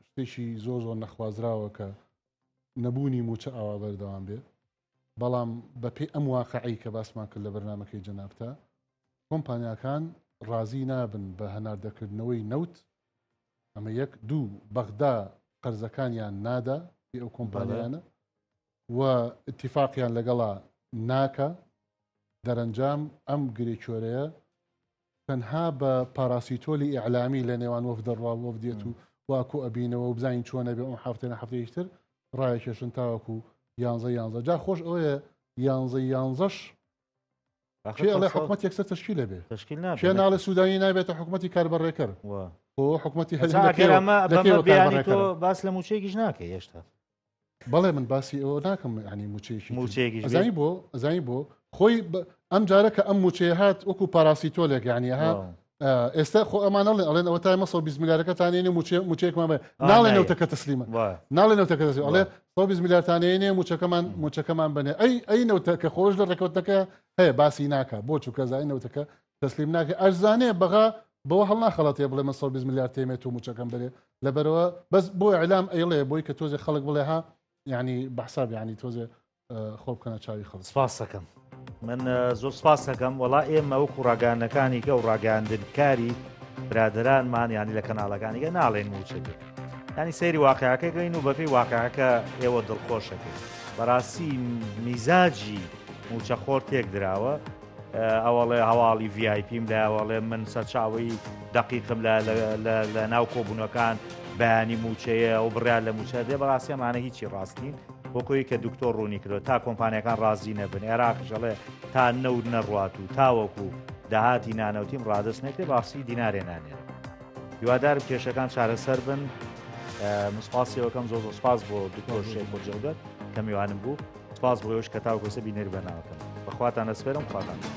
شتێکی زۆر زۆر نەخوازراوە کە نەبوونی موچە ئاوا بەردەوام بێ بەڵام بەپێی ئەم واقعی کە باسمان کرد لە بەرنامەکەی جەنابتە کۆمپانیاکان ڕازی نابن بە هەناردەکردنەوەی نەوت ئەمە یەک دوو بەغدا قەرزەکانیان نادا ئەو کۆمپانیانە و اتفاقیان لەگەڵا ناکە دەرەنجام ئەم گرێکۆرەیە تەنها بە پاراسیتۆلی ئیعلامی لە نێوان وەفدەڕوا وەفدێت و واکو ئەبینەوە و بزانین چۆنە بێ ئەم هەفتەیە هەفتەیەشتر ڕایەکێشن تاوەکو 11 جا خۆش ئەوەیە 11ش ئەڵێ حکومەت یەکسەر تشکیلە بێ پێ ناڵە سوودانی نابێتە حکومەتی کاربڕێکەر بۆ حکومەتی هەڵمە باس لە موچەیەکیش ناکە هێشتا بەڵێ من باسی ئەوە ناکەم ینی موچەیەکی ئەزانی بۆ خۆی ئەم جارە کە ئەم موچەیە هات وەکو پاراسیتۆلێک یعنیها ئێستا خۆ ئەمان ئەڵێن ئەوە تا 120 میلیارەکەتانێنێ موچەیەکمان بێ ناڵێ نەوتەکە تەسلیمە ناڵێ نەوتەکە ئەڵێ 120 میلیاردانێنێ موچەکەمان بنێ ئەی نەوتەکە خۆش لە ڕێکەوتەکە هەیە باسی ناکە بۆ چووکە زای نەوتەکە تەسلیم ناکە ئەرزانێ بەغا بەوە هەڵ ناخەڵەتێ بڵێ 120 میلیارد تێمێت و موچەکەم بێ لەبەرەوە بەس بۆ ئەعلام ئەیڵێ بۆی کە تۆزێ خەڵک بڵێ ها یعنی بەحساب یعنی تۆزێ خۆ بکەنە چاوی خەڵک سپاس دەکەم من زۆر سپاس دەکەم وەڵا ئێمە وەکو ڕاگەاندنەکانی کە و ڕاگەاندنکاری برادرانمان ینی لە کەناڵەکانیگە ناڵێن موچە بێت ینی سەیری واقعەکەگەین و بەپێی واقعەکە ئێوە دڵخۆشەکەی بەڕاستی میزاجی موچەخۆر تێک دراوە ئەوڵێ هەواڵی VIPم لە ئەوڵێ من سەرچاوی دقیقم لە ناو کۆبوونەکان بەیانی موچەیە ئەو بڕیان لە موچە دێ بەڕاستی ئەمانە هیچی ڕاستین وەکۆی کە دکتۆر ڕوونی کردو تا کۆمپانیەکان ڕازی نەبن عێراقژەڵێ تا نەود نەڕات و تاوەکو داهاتی نانەوتیم ڕادست نەکرێ باسی دینارێ نانێت هیوادار کێشەکان چارەسەر بن مسپاسیەوەکەم زۆر سپاس بۆ دکتۆر شێخ بۆ جەودەت کە میوانم بوو سپاس بۆ ئەوش کە تاوکۆسە بینەر بەناوەکەم بەخواتان ئەسپێرم خواتان